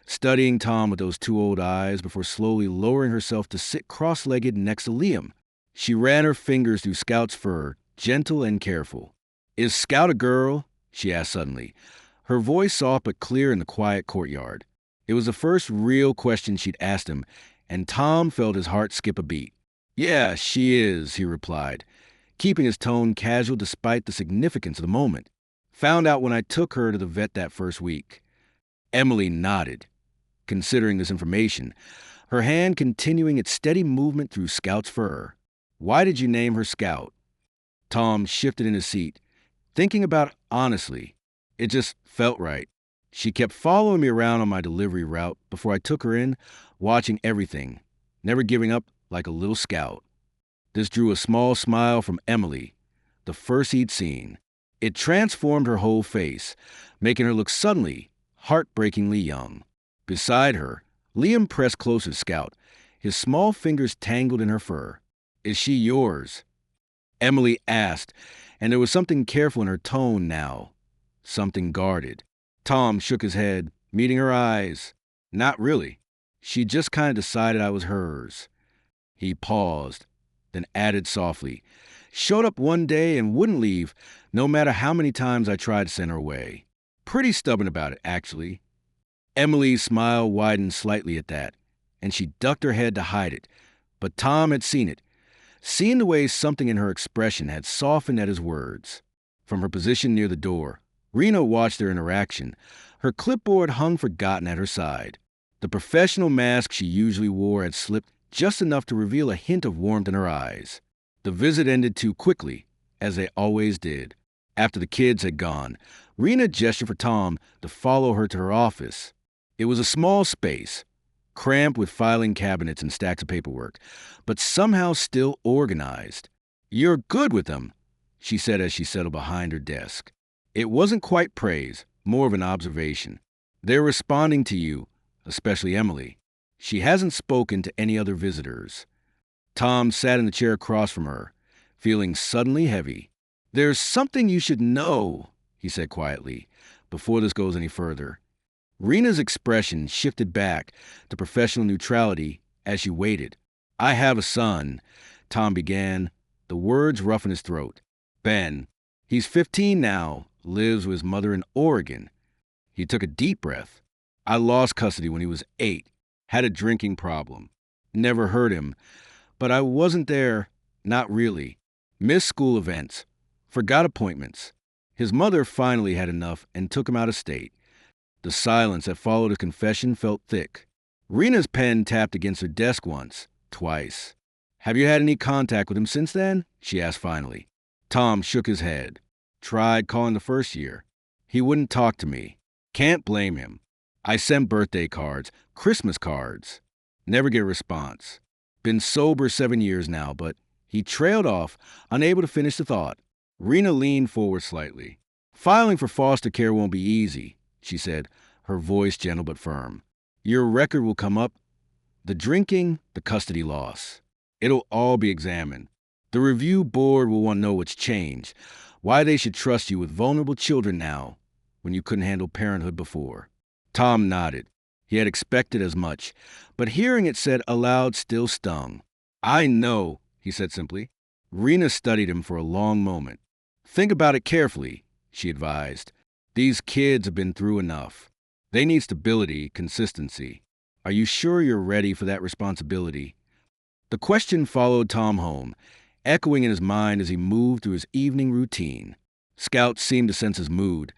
studying Tom with those 2 old eyes before slowly lowering herself to sit cross-legged next to Liam. She ran her fingers through Scout's fur, gentle and careful. "Is Scout a girl?" she asked suddenly, her voice soft but clear in the quiet courtyard. It was the first real question she'd asked him, and Tom felt his heart skip a beat. "Yeah, she is," he replied, keeping his tone casual despite the significance of the moment. "Found out when I took her to the vet that first week." Emily nodded, considering this information, her hand continuing its steady movement through Scout's fur. "Why did you name her Scout?" Tom shifted in his seat, thinking about it honestly. It just felt right. She kept following me around on my delivery route before I took her in, watching everything, never giving up like a little scout. This drew a small smile from Emily, the first he'd seen. It transformed her whole face, making her look suddenly, heartbreakingly young. Beside her, Liam pressed closer to Scout, his small fingers tangled in her fur. "Is she yours?" Emily asked, and there was something careful in her tone now, something guarded. Tom shook his head, meeting her eyes. "Not really. She just kind of decided I was hers." He paused, then added softly, "Showed up one day and wouldn't leave, no matter how many times I tried to send her away. Pretty stubborn about it, actually." Emily's smile widened slightly at that, and she ducked her head to hide it. But Tom had seen the way something in her expression had softened at his words. From her position near the door, Rena watched their interaction, her clipboard hung forgotten at her side. The professional mask she usually wore had slipped just enough to reveal a hint of warmth in her eyes. The visit ended too quickly, as they always did. After the kids had gone, Rena gestured for Tom to follow her to her office. It was a small space, cramped with filing cabinets and stacks of paperwork, but somehow still organized. "You're good with them," she said as she settled behind her desk. It wasn't quite praise, more of an observation. "They're responding to you, especially Emily. She hasn't spoken to any other visitors." Tom sat in the chair across from her, feeling suddenly heavy. "There's something you should know," he said quietly, "before this goes any further." Rena's expression shifted back to professional neutrality as she waited. "I have a son," Tom began, the words rough in his throat. "Ben. He's 15 now, lives with his mother in Oregon." He took a deep breath. "I lost custody when he was 8, had a drinking problem. Never hurt him, but I wasn't there, not really. Missed school events, forgot appointments. His mother finally had enough and took him out of state." The silence that followed his confession felt thick. Rena's pen tapped against her desk once, twice. "Have you had any contact with him since then?" she asked finally. Tom shook his head. "Tried calling the first year. He wouldn't talk to me. Can't blame him. I sent birthday cards, Christmas cards. Never get a response. Been sober 7 years now, but..." He trailed off, unable to finish the thought. Rena leaned forward slightly. "Filing for foster care won't be easy," she said, her voice gentle but firm. "Your record will come up. The drinking, the custody loss. It'll all be examined. The review board will want to know what's changed, why they should trust you with vulnerable children now, when you couldn't handle parenthood before." Tom nodded. He had expected as much, but hearing it said aloud still stung. "I know," he said simply. Rena studied him for a long moment. "Think about it carefully," she advised. "These kids have been through enough. They need stability, consistency. Are you sure you're ready for that responsibility?" The question followed Tom home, echoing in his mind as he moved through his evening routine. Scout seemed to sense his mood,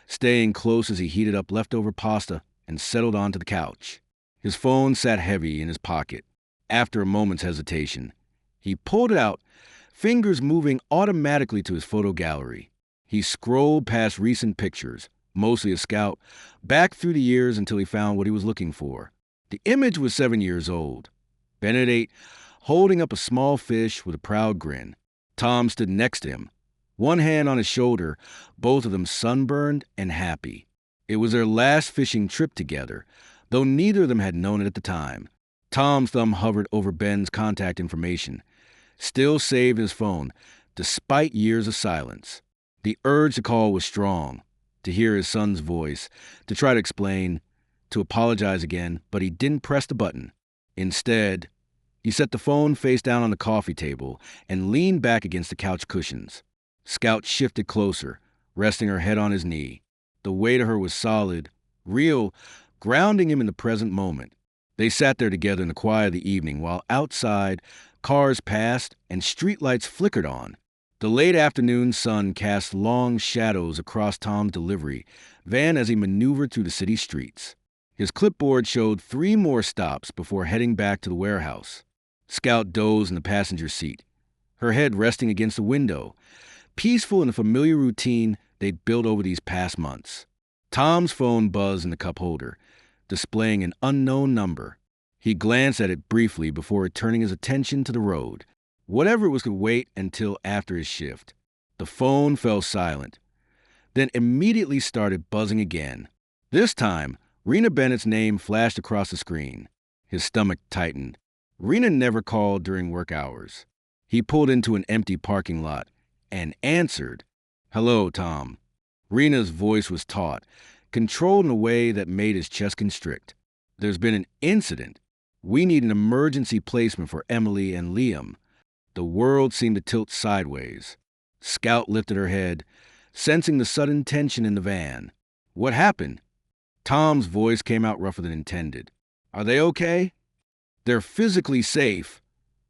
staying close as he heated up leftover pasta and settled onto the couch. His phone sat heavy in his pocket. After a moment's hesitation, he pulled it out, fingers moving automatically to his photo gallery. He scrolled past recent pictures, mostly of Scout, back through the years until he found what he was looking for. The image was 7 years old. Benedict holding up a small fish with a proud grin. Tom stood next to him, one hand on his shoulder, both of them sunburned and happy. It was their last fishing trip together, though neither of them had known it at the time. Tom's thumb hovered over Ben's contact information, still saved in his phone, despite years of silence. The urge to call was strong, to hear his son's voice, to try to explain, to apologize again, but he didn't press the button. Instead, he set the phone face down on the coffee table and leaned back against the couch cushions. Scout shifted closer, resting her head on his knee. The weight of her was solid, real, grounding him in the present moment. They sat there together in the quiet of the evening while outside, cars passed and streetlights flickered on. The late afternoon sun cast long shadows across Tom's delivery van as he maneuvered through the city streets. His clipboard showed 3 more stops before heading back to the warehouse. Scout dozed in the passenger seat, her head resting against the window, peaceful in the familiar routine they'd built over these past months. Tom's phone buzzed in the cup holder, displaying an unknown number. He glanced at it briefly before turning his attention to the road. Whatever it was could wait until after his shift. The phone fell silent, then immediately started buzzing again. This time, Rena Bennett's name flashed across the screen. His stomach tightened. Rena never called during work hours. He pulled into an empty parking lot and answered. "Hello, Tom." Rena's voice was taut, controlled in a way that made his chest constrict. "There's been an incident. We need an emergency placement for Emily and Liam." The world seemed to tilt sideways. Scout lifted her head, sensing the sudden tension in the van. "What happened?" Tom's voice came out rougher than intended. "Are they okay?" "They're physically safe,"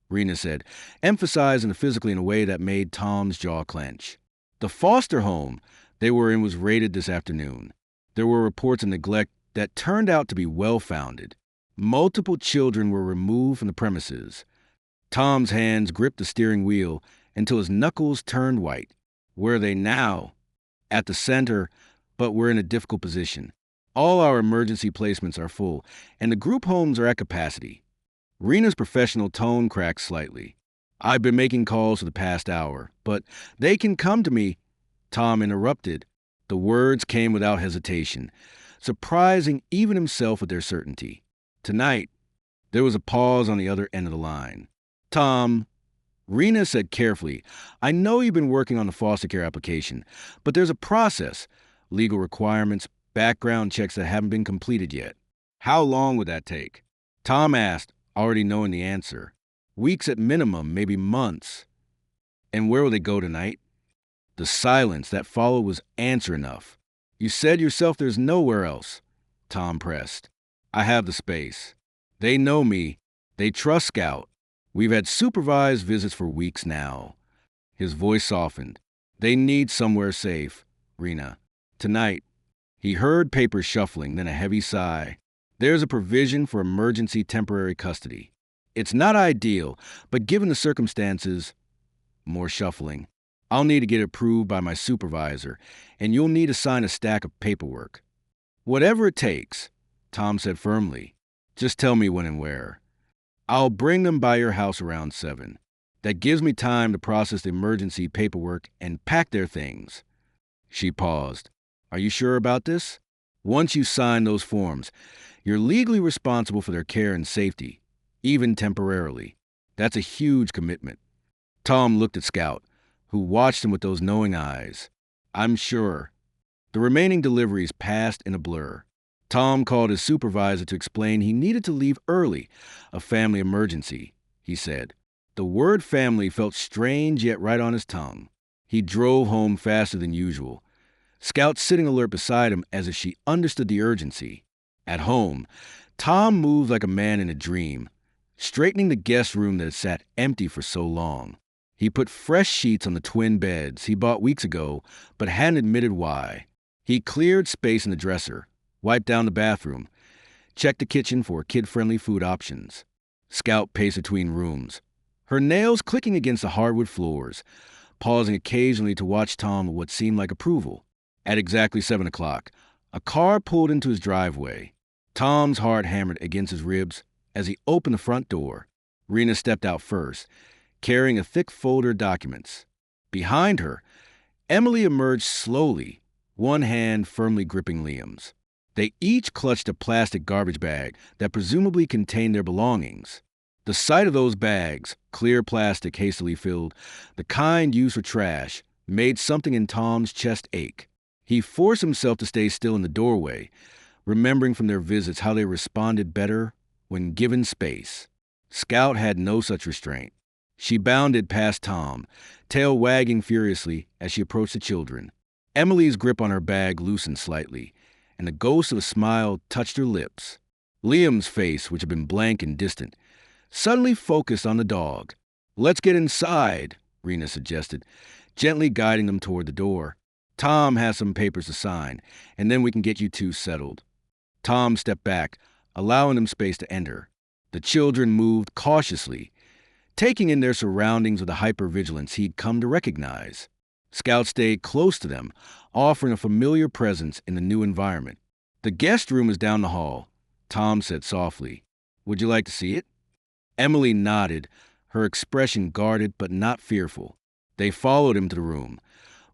Rena said, emphasizing the physically in a way that made Tom's jaw clench. The foster home they were in was raided this afternoon. There were reports of neglect that turned out to be well-founded. Multiple children were removed from the premises. Tom's hands gripped the steering wheel until his knuckles turned white. "Where are they now?" "At the center, but we're in a difficult position. All our emergency placements are full, and the group homes are at capacity." Rena's professional tone cracked slightly. "I've been making calls for the past hour, but they can come to me." Tom interrupted. The words came without hesitation, surprising even himself with their certainty. "Tonight." There was a pause on the other end of the line. "Tom," Rena said carefully, "I know you've been working on the foster care application, but there's a process, legal requirements, background checks that haven't been completed yet." "How long would that take?" Tom asked, already knowing the answer. "Weeks at minimum, maybe months." "And where will they go tonight?" The silence that followed was answer enough. "You said yourself there's nowhere else," Tom pressed. "I have the space. They know me. They trust Scout. We've had supervised visits for weeks now." His voice softened. "They need somewhere safe, Rena. Tonight." He heard papers shuffling, then a heavy sigh. "There's a provision for emergency temporary custody. It's not ideal, but given the circumstances," more shuffling, "I'll need to get it approved by my supervisor, and you'll need to sign a stack of paperwork." "Whatever it takes," Tom said firmly. "Just tell me when and where. I'll bring them by your house around 7. That gives me time to process the emergency paperwork and pack their things." She paused. "Are you sure about this? Once you sign those forms, you're legally responsible for their care and safety, even temporarily. That's a huge commitment." Tom looked at Scout, who watched him with those knowing eyes. "I'm sure." The remaining deliveries passed in a blur. Tom called his supervisor to explain he needed to leave early. "A family emergency," he said. The word family felt strange yet right on his tongue. He drove home faster than usual, Scout sitting alert beside him as if she understood the urgency. At home, Tom moved like a man in a dream, straightening the guest room that had sat empty for so long. He put fresh sheets on the twin beds he bought weeks ago, but hadn't admitted why. He cleared space in the dresser, wiped down the bathroom, checked the kitchen for kid-friendly food options. Scout paced between rooms, her nails clicking against the hardwood floors, pausing occasionally to watch Tom with what seemed like approval. At exactly 7 o'clock, a car pulled into his driveway. Tom's heart hammered against his ribs as he opened the front door. Rena stepped out first, carrying a thick folder of documents. Behind her, Emily emerged slowly, one hand firmly gripping Liam's. They each clutched a plastic garbage bag that presumably contained their belongings. The sight of those bags, clear plastic hastily filled, the kind used for trash, made something in Tom's chest ache. He forced himself to stay still in the doorway, remembering from their visits how they responded better when given space. Scout had no such restraint. She bounded past Tom, tail wagging furiously as she approached the children. Emily's grip on her bag loosened slightly, and the ghost of a smile touched her lips. Liam's face, which had been blank and distant, suddenly focused on the dog. "Let's get inside," Rena suggested, gently guiding them toward the door. "Tom has some papers to sign, and then we can get you two settled." Tom stepped back, allowing them space to enter. The children moved cautiously, taking in their surroundings with the hypervigilance he'd come to recognize. Scout stayed close to them, offering a familiar presence in the new environment. The guest room is down the hall, Tom said softly. Would you like to see it? Emily nodded, her expression guarded but not fearful. They followed him to the room,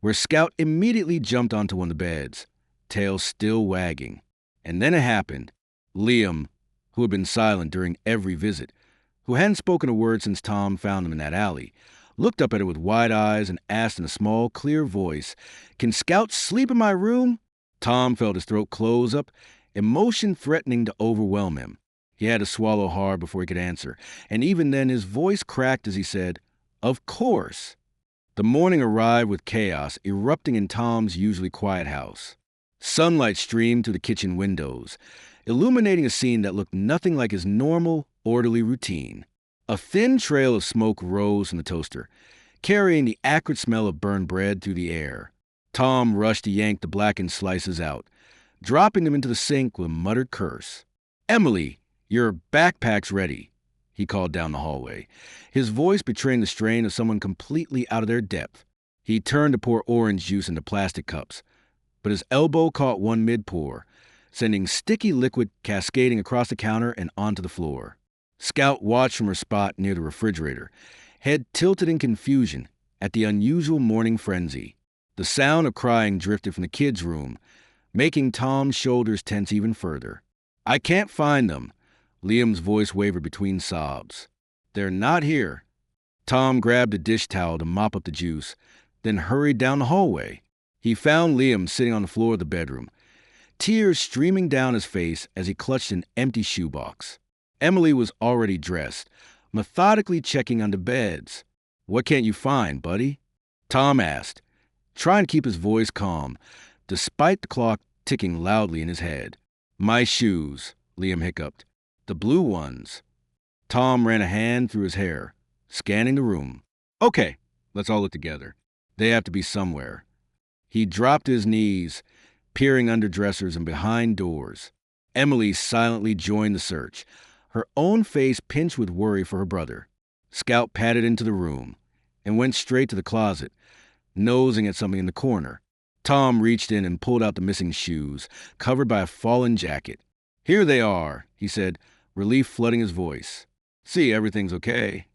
where Scout immediately jumped onto one of the beds, tail still wagging. And then it happened. Liam, who had been silent during every visit, who hadn't spoken a word since Tom found him in that alley, looked up at her with wide eyes and asked in a small, clear voice, "Can Scout sleep in my room?" Tom felt his throat close up, emotion threatening to overwhelm him. He had to swallow hard before he could answer, and even then his voice cracked as he said, "Of course." The morning arrived with chaos erupting in Tom's usually quiet house. Sunlight streamed through the kitchen windows, illuminating a scene that looked nothing like his normal, orderly routine. A thin trail of smoke rose from the toaster, carrying the acrid smell of burned bread through the air. Tom rushed to yank the blackened slices out, dropping them into the sink with a muttered curse. "Emily, your backpack's ready," he called down the hallway, his voice betraying the strain of someone completely out of their depth. He turned to pour orange juice into plastic cups, but his elbow caught one mid-pour, sending sticky liquid cascading across the counter and onto the floor. Scout watched from her spot near the refrigerator, head tilted in confusion at the unusual morning frenzy. The sound of crying drifted from the kids' room, making Tom's shoulders tense even further. "I can't find them." Liam's voice wavered between sobs. "They're not here." Tom grabbed a dish towel to mop up the juice, then hurried down the hallway. He found Liam sitting on the floor of the bedroom, tears streaming down his face as he clutched an empty shoebox. Emily was already dressed, methodically checking under beds. "What can't you find, buddy?" Tom asked, trying to keep his voice calm, despite the clock ticking loudly in his head. "My shoes," Liam hiccuped. "The blue ones." Tom ran a hand through his hair, scanning the room. "Okay, let's all look together. They have to be somewhere." He dropped to his knees, peering under dressers and behind doors. Emily silently joined the search, her own face pinched with worry for her brother. Scout padded into the room and went straight to the closet, nosing at something in the corner. Tom reached in and pulled out the missing shoes, covered by a fallen jacket. "Here they are," he said, relief flooding his voice. "See, everything's okay."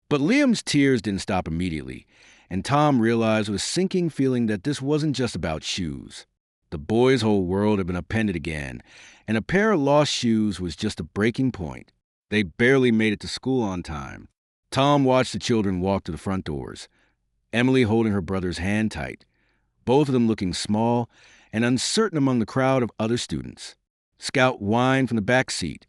But Liam's tears didn't stop immediately, and Tom realized with a sinking feeling that this wasn't just about shoes. The boy's whole world had been upended again, and a pair of lost shoes was just a breaking point. They barely made it to school on time. Tom watched the children walk to the front doors, Emily holding her brother's hand tight, both of them looking small and uncertain among the crowd of other students. Scout whined from the back seat,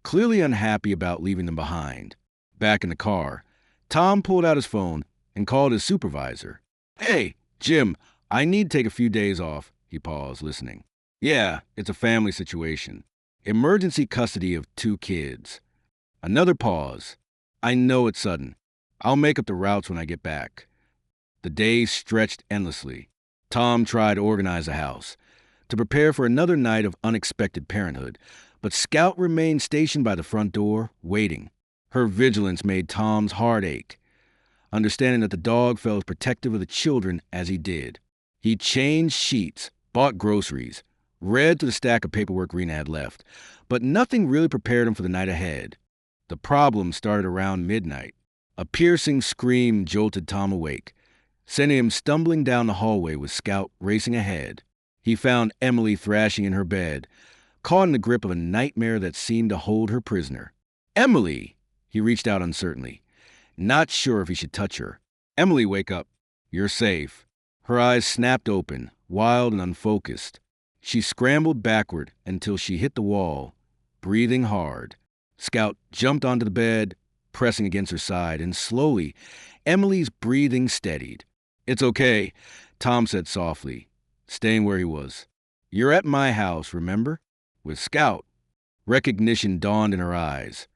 clearly unhappy about leaving them behind. Back in the car, Tom pulled out his phone and called his supervisor. "Hey, Jim, I need to take a few days off." He paused, listening. "Yeah, it's a family situation. Emergency custody of 2 kids." Another pause. "I know it's sudden. I'll make up the routes when I get back." The days stretched endlessly. Tom tried to organize the house, to prepare for another night of unexpected parenthood, but Scout remained stationed by the front door, waiting. Her vigilance made Tom's heart ache, understanding that the dog felt as protective of the children as he did. He changed sheets, bought groceries, read through the stack of paperwork Rena had left, but nothing really prepared him for the night ahead. The problem started around midnight. A piercing scream jolted Tom awake, sending him stumbling down the hallway with Scout racing ahead. He found Emily thrashing in her bed, caught in the grip of a nightmare that seemed to hold her prisoner. "Emily!" He reached out uncertainly, not sure if he should touch her. "Emily, wake up. You're safe." Her eyes snapped open, wild and unfocused. She scrambled backward until she hit the wall, breathing hard. Scout jumped onto the bed, pressing against her side, and slowly, Emily's breathing steadied. "It's okay," Tom said softly, staying where he was. "You're at my house, remember? With Scout." Recognition dawned in her eyes,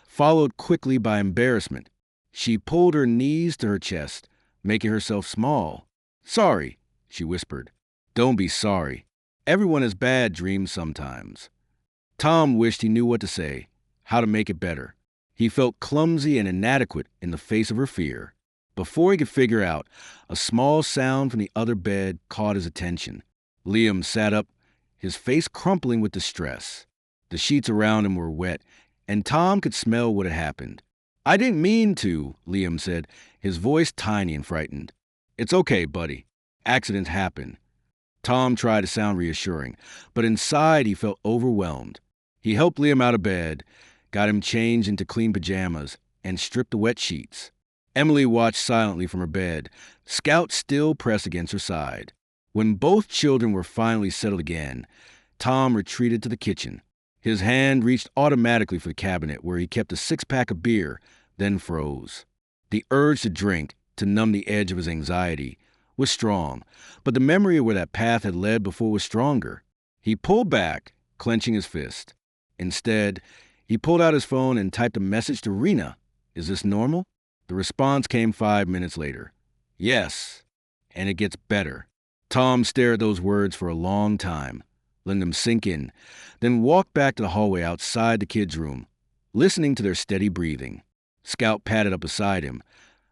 followed quickly by embarrassment. She pulled her knees to her chest, making herself small. "Sorry," she whispered. "Don't be sorry. Everyone has bad dreams sometimes." Tom wished he knew what to say, how to make it better. He felt clumsy and inadequate in the face of her fear. Before he could figure out, a small sound from the other bed caught his attention. Liam sat up, his face crumpling with distress. The sheets around him were wet, and Tom could smell what had happened. "I didn't mean to," Liam said, his voice tiny and frightened. "It's okay, buddy. Accidents happen." Tom tried to sound reassuring, but inside he felt overwhelmed. He helped Liam out of bed, got him changed into clean pajamas, and stripped the wet sheets. Emily watched silently from her bed, Scout still pressed against her side. When both children were finally settled again, Tom retreated to the kitchen. His hand reached automatically for the cabinet where he kept a six-pack of beer, then froze. The urge to drink, to numb the edge of his anxiety, was strong, but the memory of where that path had led before was stronger. He pulled back, clenching his fist. Instead, he pulled out his phone and typed a message to Rena. "Is this normal?" The response came 5 minutes later. "Yes, and it gets better." Tom stared at those words for a long time, letting them sink in, then walked back to the hallway outside the kids' room, listening to their steady breathing. Scout padded up beside him,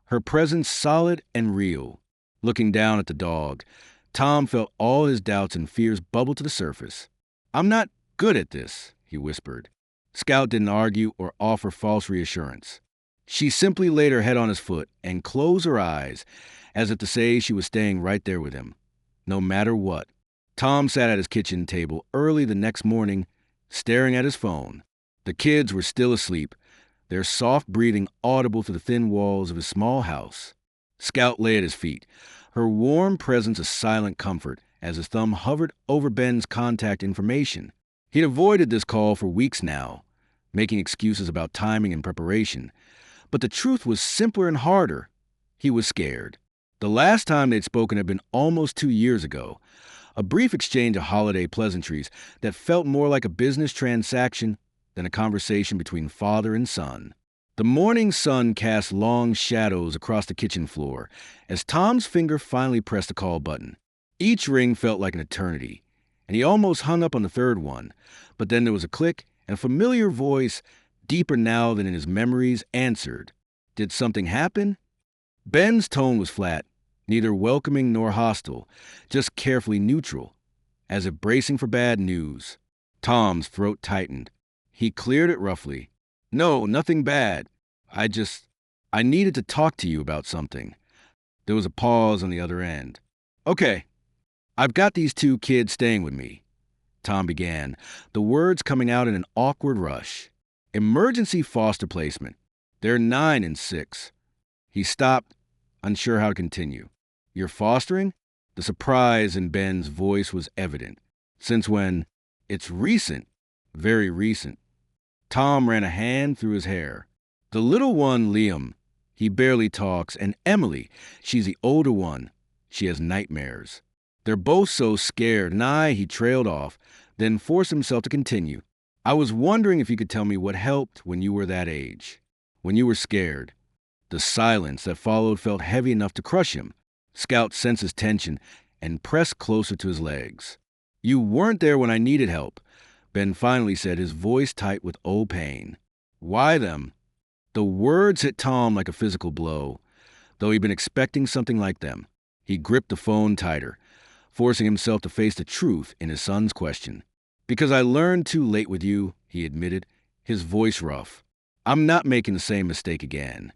her presence solid and real. Looking down at the dog, Tom felt all his doubts and fears bubble to the surface. "I'm not good at this," he whispered. Scout didn't argue or offer false reassurance. She simply laid her head on his foot and closed her eyes, as if to say she was staying right there with him, no matter what. Tom sat at his kitchen table early the next morning, staring at his phone. The kids were still asleep, their soft breathing audible through the thin walls of his small house. Scout lay at his feet, her warm presence a silent comfort as his thumb hovered over Ben's contact information. He'd avoided this call for weeks now, making excuses about timing and preparation. But the truth was simpler and harder. He was scared. The last time they'd spoken had been almost 2 years ago, a brief exchange of holiday pleasantries that felt more like a business transaction than a conversation between father and son. The morning sun cast long shadows across the kitchen floor as Tom's finger finally pressed the call button. Each ring felt like an eternity, and he almost hung up on the third one, but then there was a click, and a familiar voice, deeper now than in his memories, answered. Did something happen? Ben's tone was flat, neither welcoming nor hostile, just carefully neutral, as if bracing for bad news. Tom's throat tightened. He cleared it roughly. "No, nothing bad. I needed to talk to you about something." There was a pause on the other end. "Okay, I've got these 2 kids staying with me," Tom began, the words coming out in an awkward rush. "Emergency foster placement. They're 9 and 6. He stopped, unsure how to continue. "You're fostering?" The surprise in Ben's voice was evident. "Since when?" "It's recent. Very recent." Tom ran a hand through his hair. "The little one, Liam, he barely talks, and Emily, she's the older one. She has nightmares. They're both so scared." He trailed off, then forced himself to continue. "I was wondering if you could tell me what helped when you were that age, when you were scared." The silence that followed felt heavy enough to crush him. Scout sensed his tension and pressed closer to his legs. "You weren't there when I needed help," Ben finally said, his voice tight with old pain. "Why them?" The words hit Tom like a physical blow, though he'd been expecting something like them. He gripped the phone tighter, forcing himself to face the truth in his son's question. "Because I learned too late with you," he admitted, his voice rough. "I'm not making the same mistake again."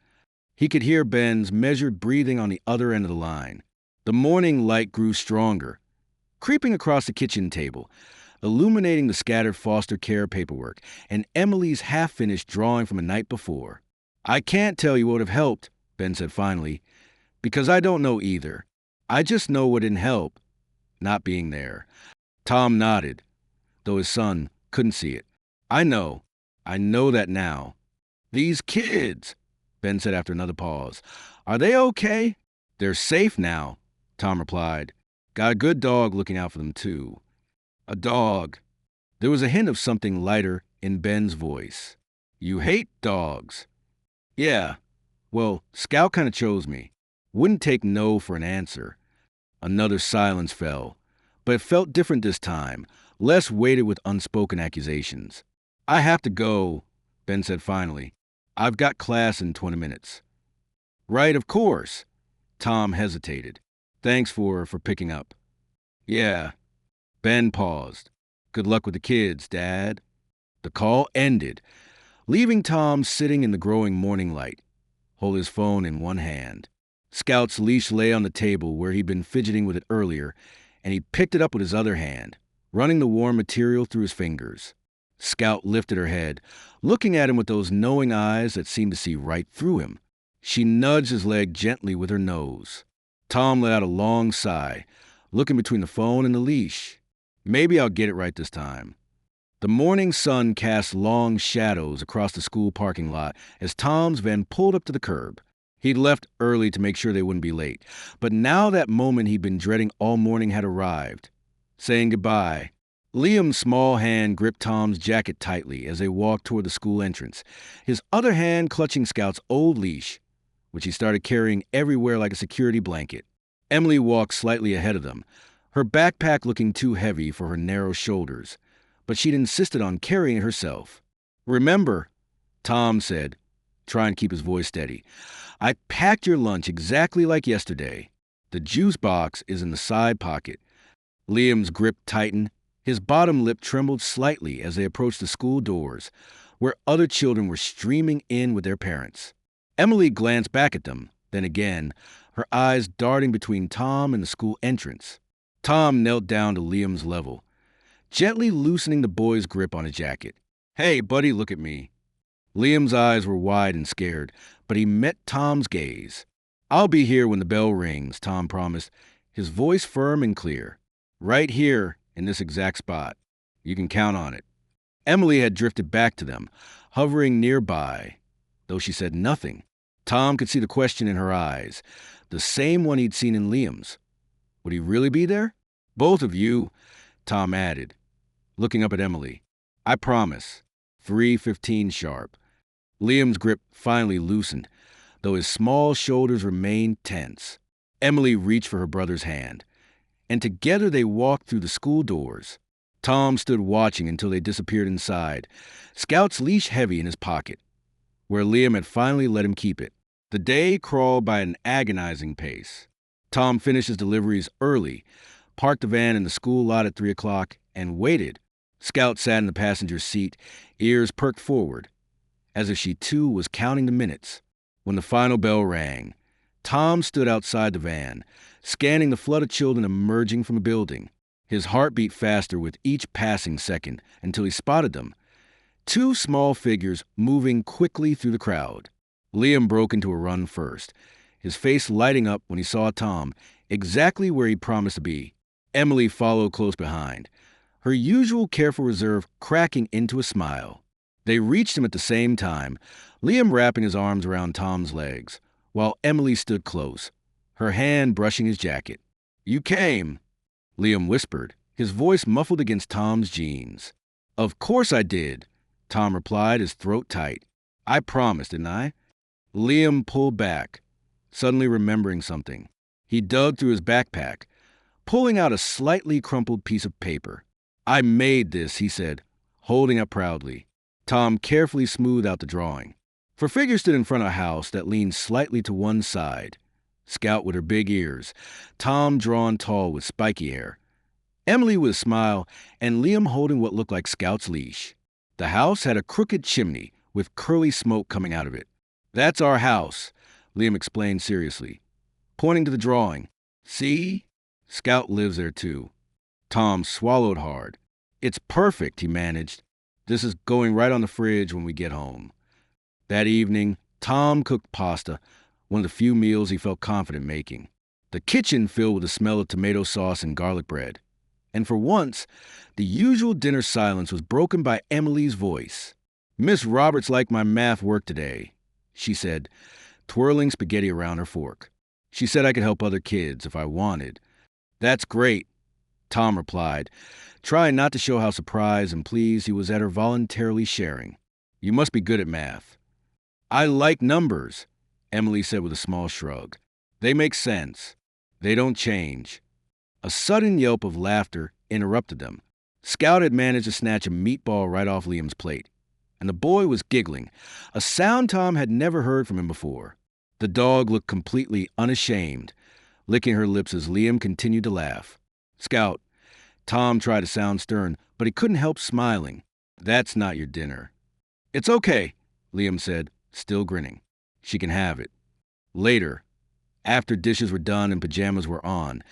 He could hear Ben's measured breathing on the other end of the line. The morning light grew stronger, creeping across the kitchen table, illuminating the scattered foster care paperwork and Emily's half-finished drawing from the night before. "I can't tell you what would have helped," Ben said finally, "because I don't know either. I just know what didn't help, not being there." Tom nodded, though his son couldn't see it. I know that now." "These kids," Ben said after another pause, "are they okay?" "They're safe now," Tom replied. "Got a good dog looking out for them, too." "A dog." There was a hint of something lighter in Ben's voice. "You hate dogs." "Yeah. Well, Scout kind of chose me." Wouldn't take no for an answer. Another silence fell, but it felt different this time, less weighted with unspoken accusations. "I have to go," Ben said finally. "I've got class in 20 minutes. Right, of course. Tom hesitated. Thanks for picking up. Yeah. Ben paused. Good luck with the kids, Dad. The call ended, leaving Tom sitting in the growing morning light, hold his phone in one hand. Scout's leash lay on the table where he'd been fidgeting with it earlier, and he picked it up with his other hand, running the warm material through his fingers. Scout lifted her head, looking at him with those knowing eyes that seemed to see right through him. She nudged his leg gently with her nose. Tom let out a long sigh, looking between the phone and the leash. Maybe I'll get it right this time. The morning sun cast long shadows across the school parking lot as Tom's van pulled up to the curb. He'd left early to make sure they wouldn't be late, but now that moment he'd been dreading all morning had arrived. Saying goodbye, Liam's small hand gripped Tom's jacket tightly as they walked toward the school entrance, his other hand clutching Scout's old leash, which he started carrying everywhere like a security blanket. Emily walked slightly ahead of them, her backpack looking too heavy for her narrow shoulders, but she'd insisted on carrying it herself. Remember, Tom said, trying to keep his voice steady, I packed your lunch exactly like yesterday. The juice box is in the side pocket. Liam's grip tightened. His bottom lip trembled slightly as they approached the school doors, where other children were streaming in with their parents. Emily glanced back at them, then again, her eyes darting between Tom and the school entrance. Tom knelt down to Liam's level, gently loosening the boy's grip on his jacket. Hey, buddy, look at me. Liam's eyes were wide and scared, but he met Tom's gaze. I'll be here when the bell rings, Tom promised, his voice firm and clear. Right here, in this exact spot. You can count on it. Emily had drifted back to them, hovering nearby. Though she said nothing, Tom could see the question in her eyes, the same one he'd seen in Liam's. Would he really be there? Both of you, Tom added, looking up at Emily. I promise. 3:15 sharp. Liam's grip finally loosened, though his small shoulders remained tense. Emily reached for her brother's hand, and together they walked through the school doors. Tom stood watching until they disappeared inside, Scout's leash heavy in his pocket, where Liam had finally let him keep it. The day crawled by an agonizing pace. Tom finished his deliveries early, parked the van in the school lot at 3 o'clock, and waited. Scout sat in the passenger seat, ears perked forward, as if she too was counting the minutes. When the final bell rang, Tom stood outside the van, scanning the flood of children emerging from the building. His heart beat faster with each passing second until he spotted them. Two small figures moving quickly through the crowd. Liam broke into a run first, his face lighting up when he saw Tom, exactly where he'd promised to be. Emily followed close behind, her usual careful reserve cracking into a smile. They reached him at the same time, Liam wrapping his arms around Tom's legs, while Emily stood close, her hand brushing his jacket. You came, Liam whispered, his voice muffled against Tom's jeans. Of course I did, Tom replied, his throat tight. I promised, didn't I? Liam pulled back, suddenly remembering something. He dug through his backpack, pulling out a slightly crumpled piece of paper. I made this, he said, holding up proudly. Tom carefully smoothed out the drawing. For figure stood in front of a house that leaned slightly to one side. Scout with her big ears, Tom drawn tall with spiky hair, Emily with a smile, and Liam holding what looked like Scout's leash. The house had a crooked chimney with curly smoke coming out of it. That's our house, Liam explained seriously, pointing to the drawing. See? Scout lives there too. Tom swallowed hard. It's perfect, he managed. This is going right on the fridge when we get home. That evening, Tom cooked pasta, one of the few meals he felt confident making. The kitchen filled with the smell of tomato sauce and garlic bread. And for once, the usual dinner silence was broken by Emily's voice. Miss Roberts liked my math work today, she said, twirling spaghetti around her fork. She said I could help other kids if I wanted. That's great, Tom replied, trying not to show how surprised and pleased he was at her voluntarily sharing. You must be good at math. I like numbers, Emily said with a small shrug. They make sense. They don't change. A sudden yelp of laughter interrupted them. Scout had managed to snatch a meatball right off Liam's plate, and the boy was giggling, a sound Tom had never heard from him before. The dog looked completely unashamed, licking her lips as Liam continued to laugh. Scout, Tom tried to sound stern, but he couldn't help smiling. That's not your dinner. It's okay, Liam said, still grinning. She can have it. Later, after dishes were done and pajamas were on,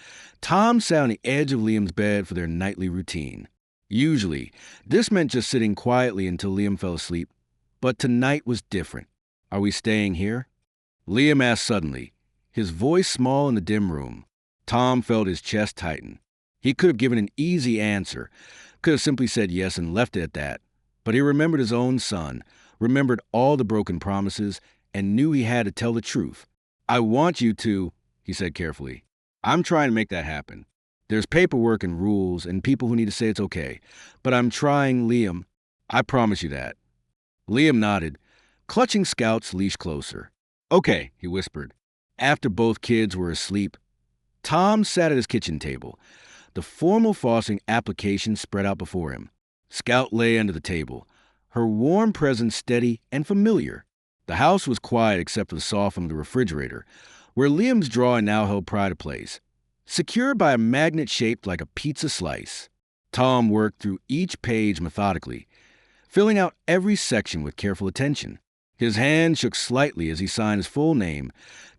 Tom sat on the edge of Liam's bed for their nightly routine. Usually, this meant just sitting quietly until Liam fell asleep, but tonight was different. Are we staying here? Liam asked suddenly, his voice small in the dim room. Tom felt his chest tighten. He could have given an easy answer, could have simply said yes and left it at that, but he remembered his own son, remembered all the broken promises, and knew he had to tell the truth. I want you to, he said carefully. I'm trying to make that happen. There's paperwork and rules and people who need to say it's okay, but I'm trying, Liam. I promise you that. Liam nodded, clutching Scout's leash closer. Okay, he whispered. After both kids were asleep, Tom sat at his kitchen table, the formal fostering application spread out before him. Scout lay under the table, her warm presence steady and familiar. The house was quiet except for the soft from the refrigerator, where Liam's drawing now held pride of place. Secured by a magnet shaped like a pizza slice, Tom worked through each page methodically, filling out every section with careful attention. His hand shook slightly as he signed his full name,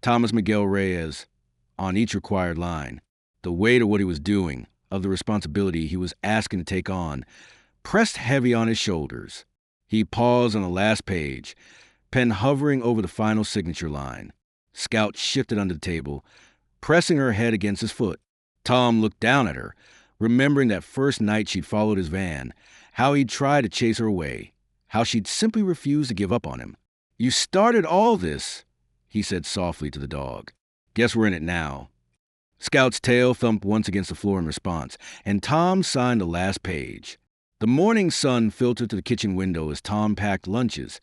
Thomas Miguel Reyes, on each required line. The weight of what he was doing, of the responsibility he was asking to take on, pressed heavy on his shoulders. He paused on the last page, pen hovering over the final signature line. Scout shifted under the table, pressing her head against his foot. Tom looked down at her, remembering that first night she'd followed his van, how he'd tried to chase her away, how she'd simply refused to give up on him. You started all this, he said softly to the dog. Guess we're in it now. Scout's tail thumped once against the floor in response, and Tom signed the last page. The morning sun filtered through the kitchen window as Tom packed lunches,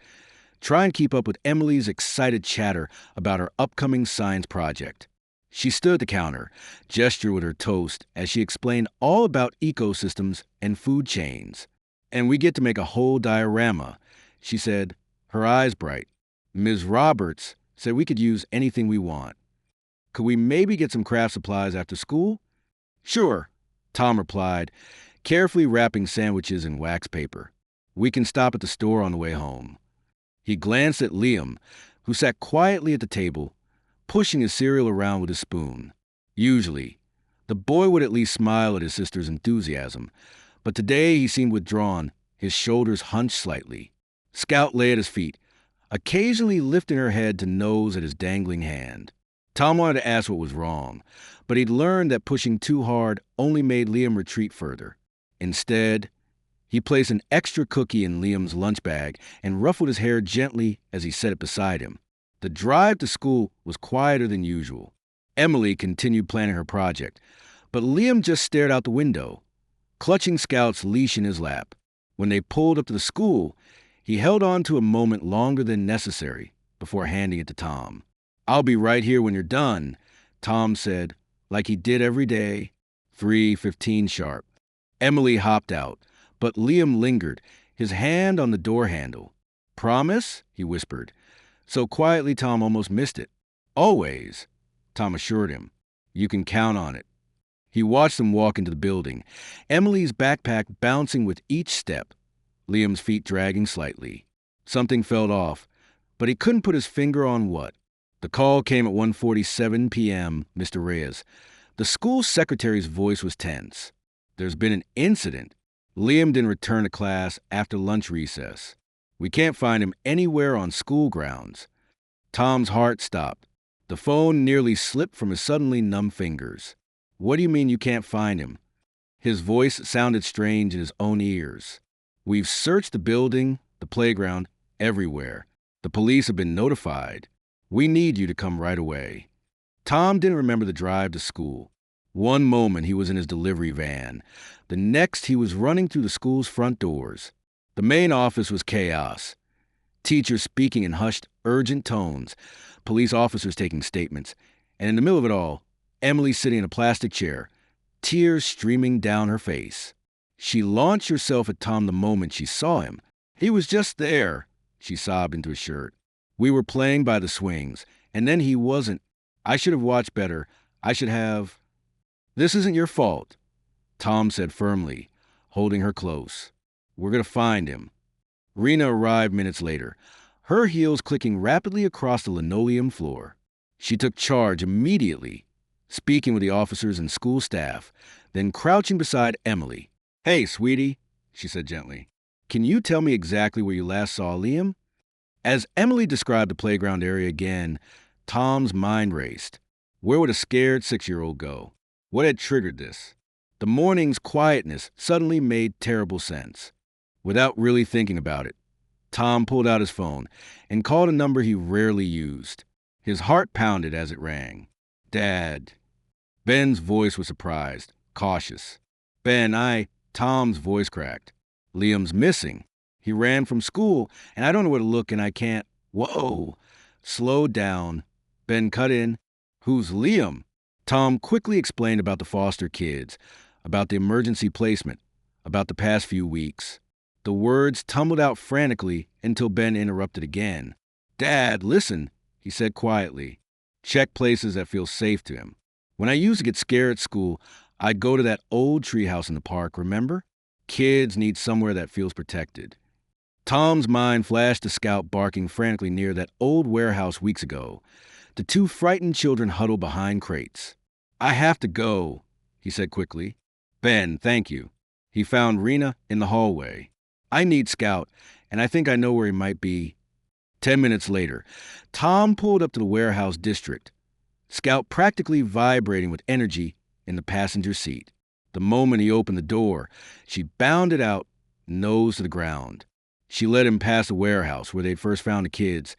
trying to keep up with Emily's excited chatter about her upcoming science project. She stood at the counter, gestured with her toast as she explained all about ecosystems and food chains. And we get to make a whole diorama, she said, her eyes bright. Ms. Roberts said we could use anything we want. Could we maybe get some craft supplies after school? Sure, Tom replied, carefully wrapping sandwiches in wax paper. We can stop at the store on the way home. He glanced at Liam, who sat quietly at the table, pushing his cereal around with his spoon. Usually, the boy would at least smile at his sister's enthusiasm, but today he seemed withdrawn, his shoulders hunched slightly. Scout lay at his feet, occasionally lifting her head to nose at his dangling hand. Tom wanted to ask what was wrong, but he'd learned that pushing too hard only made Liam retreat further. Instead, he placed an extra cookie in Liam's lunch bag and ruffled his hair gently as he set it beside him. The drive to school was quieter than usual. Emily continued planning her project, but Liam just stared out the window, clutching Scout's leash in his lap. When they pulled up to the school, he held on to a moment longer than necessary before handing it to Tom. I'll be right here when you're done, Tom said, like he did every day, 3:15 sharp. Emily hopped out, but Liam lingered, his hand on the door handle. Promise? He whispered, so quietly Tom almost missed it. Always, Tom assured him. You can count on it. He watched them walk into the building, Emily's backpack bouncing with each step, Liam's feet dragging slightly. Something felt off, but he couldn't put his finger on what. The call came at 1:47 p.m., Mr. Reyes. The school secretary's voice was tense. There's been an incident. Liam didn't return to class after lunch recess. We can't find him anywhere on school grounds. Tom's heart stopped. The phone nearly slipped from his suddenly numb fingers. What do you mean you can't find him? His voice sounded strange in his own ears. We've searched the building, the playground, everywhere. The police have been notified. We need you to come right away. Tom didn't remember the drive to school. One moment he was in his delivery van. The next he was running through the school's front doors. The main office was chaos. Teachers speaking in hushed, urgent tones. Police officers taking statements. And in the middle of it all, Emily sitting in a plastic chair, tears streaming down her face. She launched herself at Tom the moment she saw him. He was just there, she sobbed into his shirt. We were playing by the swings, And then he wasn't. I should have watched better. I should have. This isn't your fault, Tom said firmly, holding her close. We're going to find him. Rena arrived minutes later, her heels clicking rapidly across the linoleum floor. She took charge immediately, speaking with the officers and school staff, then crouching beside Emily. Hey, sweetie, she said gently. Can you tell me exactly where you last saw Liam? As Emily described the playground area again, Tom's mind raced. Where would a scared 6-year-old go? What had triggered this? The morning's quietness suddenly made terrible sense. Without really thinking about it, Tom pulled out his phone and called a number he rarely used. His heart pounded as it rang. Dad. Ben's voice was surprised, cautious. Tom's voice cracked. Liam's missing. He ran from school, and I don't know where to look, and I can't. Whoa. Slow down. Ben cut in. Who's Liam? Tom quickly explained about the foster kids, about the emergency placement, about the past few weeks. The words tumbled out frantically until Ben interrupted again. Dad, listen, he said quietly. Check places that feel safe to him. When I used to get scared at school, I'd go to that old treehouse in the park, remember? Kids need somewhere that feels protected. Tom's mind flashed to Scout barking frantically near that old warehouse weeks ago. The two frightened children huddled behind crates. I have to go, he said quickly. Ben, thank you. He found Rena in the hallway. I need Scout, and I think I know where he might be. 10 minutes later, Tom pulled up to the warehouse district, Scout practically vibrating with energy in the passenger seat. The moment he opened the door, she bounded out, nose to the ground. She led him past the warehouse where they'd first found the kids,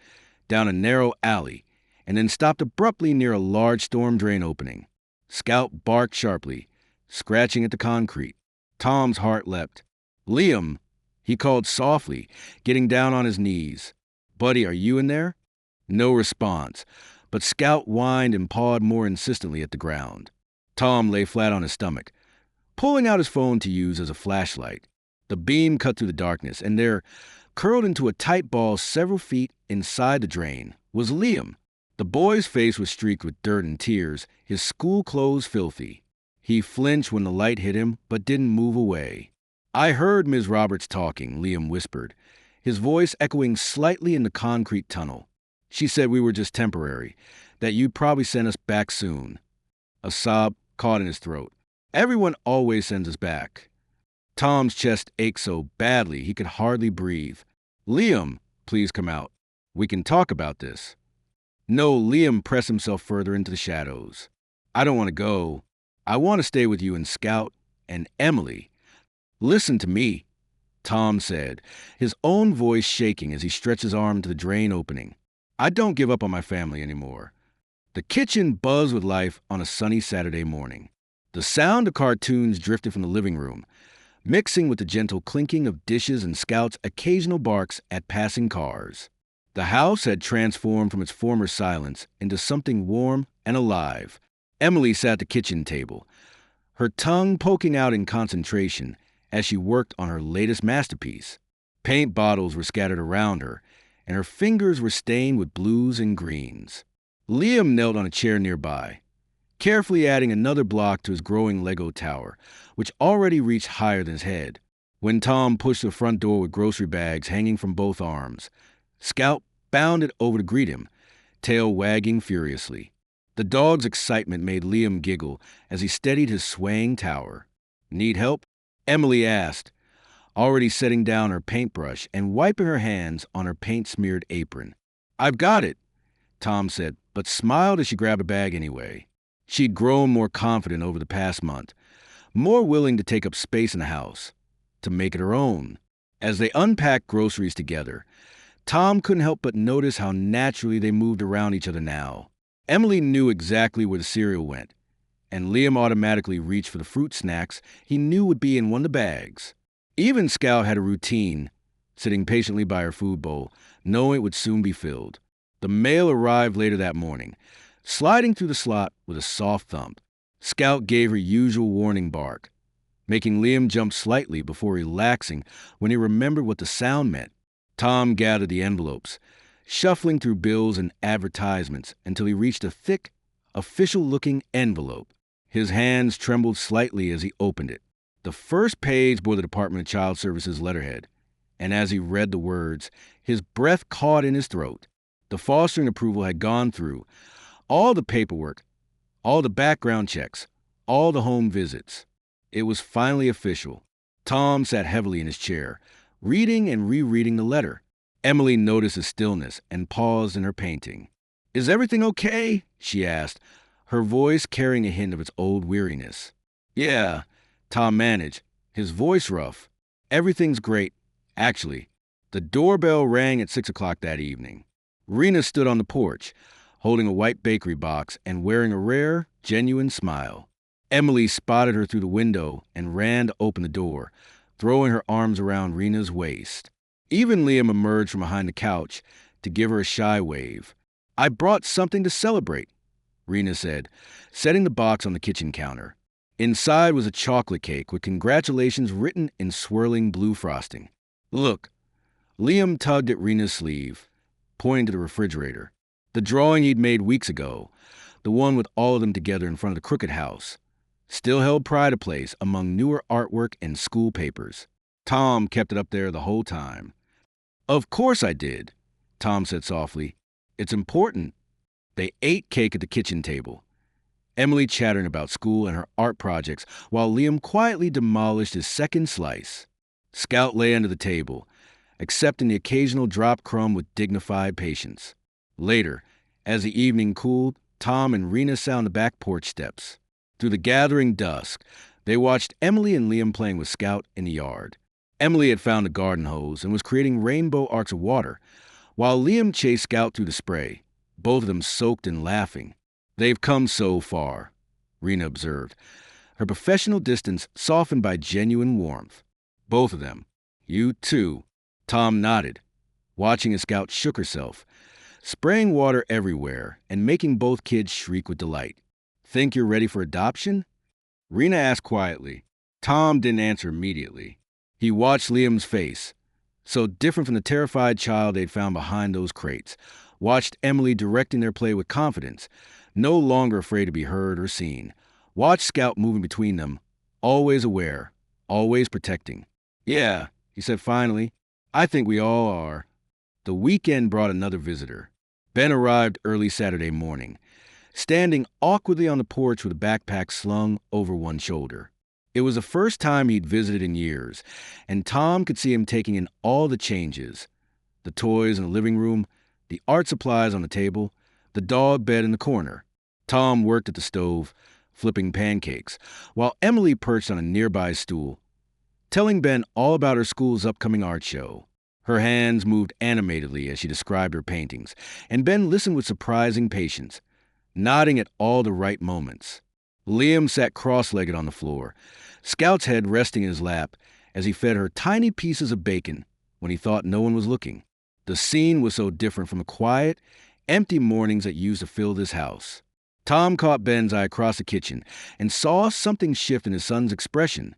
down a narrow alley, and then stopped abruptly near a large storm drain opening. Scout barked sharply, scratching at the concrete. Tom's heart leapt. Liam, he called softly, getting down on his knees. Buddy, are you in there? No response, but Scout whined and pawed more insistently at the ground. Tom lay flat on his stomach, pulling out his phone to use as a flashlight. The beam cut through the darkness, and there, curled into a tight ball several feet inside the drain, was Liam. The boy's face was streaked with dirt and tears, his school clothes filthy. He flinched when the light hit him, but didn't move away. I heard Ms. Roberts talking, Liam whispered, his voice echoing slightly in the concrete tunnel. She said we were just temporary, that you'd probably send us back soon. A sob caught in his throat. Everyone always sends us back. Tom's chest ached so badly he could hardly breathe. Liam, please come out. We can talk about this. No, Liam pressed himself further into the shadows. I don't want to go. I want to stay with you and Scout and Emily. Listen to me, Tom said, his own voice shaking as he stretched his arm to the drain opening. I don't give up on my family anymore. The kitchen buzzed with life on a sunny Saturday morning. The sound of cartoons drifted from the living room, mixing with the gentle clinking of dishes and Scout's occasional barks at passing cars. The house had transformed from its former silence into something warm and alive. Emily sat at the kitchen table, her tongue poking out in concentration as she worked on her latest masterpiece. Paint bottles were scattered around her, and her fingers were stained with blues and greens. Liam knelt on a chair nearby, carefully adding another block to his growing Lego tower, which already reached higher than his head. When Tom pushed the front door with grocery bags hanging from both arms, Scout bounded over to greet him, tail wagging furiously. The dog's excitement made Liam giggle as he steadied his swaying tower. Need help? Emily asked, already setting down her paintbrush and wiping her hands on her paint-smeared apron. I've got it, Tom said, but smiled as she grabbed a bag anyway. She'd grown more confident over the past month, more willing to take up space in the house, to make it her own. As they unpacked groceries together, Tom couldn't help but notice how naturally they moved around each other now. Emily knew exactly where the cereal went, and Liam automatically reached for the fruit snacks he knew would be in one of the bags. Even Scout had a routine, sitting patiently by her food bowl, knowing it would soon be filled. The mail arrived later that morning, sliding through the slot with a soft thump. Scout gave her usual warning bark, making Liam jump slightly before relaxing when he remembered what the sound meant. Tom gathered the envelopes, shuffling through bills and advertisements until he reached a thick, official-looking envelope. His hands trembled slightly as he opened it. The first page bore the Department of Child Services letterhead, and as he read the words, his breath caught in his throat. The fostering approval had gone through. All the paperwork, all the background checks, all the home visits. It was finally official. Tom sat heavily in his chair, reading and rereading the letter. Emily noticed his stillness and paused in her painting. "Is everything okay?" she asked, her voice carrying a hint of its old weariness. "Yeah," Tom managed, his voice rough. "Everything's great, actually." The doorbell rang at 6 o'clock that evening. Rena stood on the porch, holding a white bakery box and wearing a rare, genuine smile. Emily spotted her through the window and ran to open the door, throwing her arms around Rena's waist. Even Liam emerged from behind the couch to give her a shy wave. "I brought something to celebrate," Rena said, setting the box on the kitchen counter. Inside was a chocolate cake with congratulations written in swirling blue frosting. "Look." Liam tugged at Rena's sleeve, pointing to the refrigerator. The drawing he'd made weeks ago, the one with all of them together in front of the Crooked House, still held pride of place among newer artwork and school papers. Tom kept it up there the whole time. "Of course I did," Tom said softly. "It's important." They ate cake at the kitchen table, Emily chattering about school and her art projects while Liam quietly demolished his second slice. Scout lay under the table, accepting the occasional drop crumb with dignified patience. Later, as the evening cooled, Tom and Rena sat on the back porch steps. Through the gathering dusk, they watched Emily and Liam playing with Scout in the yard. Emily had found a garden hose and was creating rainbow arcs of water, while Liam chased Scout through the spray, both of them soaked and laughing. "They've come so far," Rena observed, her professional distance softened by genuine warmth. "Both of them. You too." Tom nodded, watching as Scout shook herself, spraying water everywhere and making both kids shriek with delight. "Think you're ready for adoption?" Rena asked quietly. Tom didn't answer immediately. He watched Liam's face, so different from the terrified child they'd found behind those crates, watched Emily directing their play with confidence, no longer afraid to be heard or seen, watched Scout moving between them, always aware, always protecting. "Yeah," he said finally, "I think we all are." The weekend brought another visitor. Ben arrived early Saturday morning, standing awkwardly on the porch with a backpack slung over one shoulder. It was the first time he'd visited in years, and Tom could see him taking in all the changes. The toys in the living room, the art supplies on the table, the dog bed in the corner. Tom worked at the stove, flipping pancakes, while Emily perched on a nearby stool, telling Ben all about her school's upcoming art show. Her hands moved animatedly as she described her paintings, and Ben listened with surprising patience, nodding at all the right moments. Liam sat cross-legged on the floor, Scout's head resting in his lap as he fed her tiny pieces of bacon when he thought no one was looking. The scene was so different from the quiet, empty mornings that used to fill this house. Tom caught Ben's eye across the kitchen and saw something shift in his son's expression.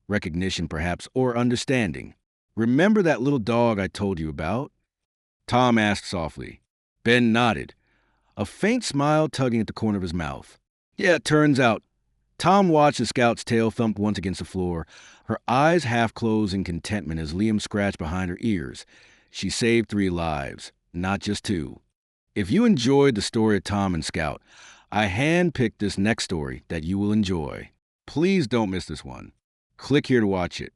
Recognition, perhaps, or understanding. "Remember that little dog I told you about?" Tom asked softly. Ben nodded, a faint smile tugging at the corner of his mouth. "Yeah, it turns out." Tom watched the Scout's tail thump once against the floor, her eyes half closed in contentment as Liam scratched behind her ears. She saved 3 lives, not just 2. If you enjoyed the story of Tom and Scout, I hand-picked this next story that you will enjoy. Please don't miss this one. Click here to watch it.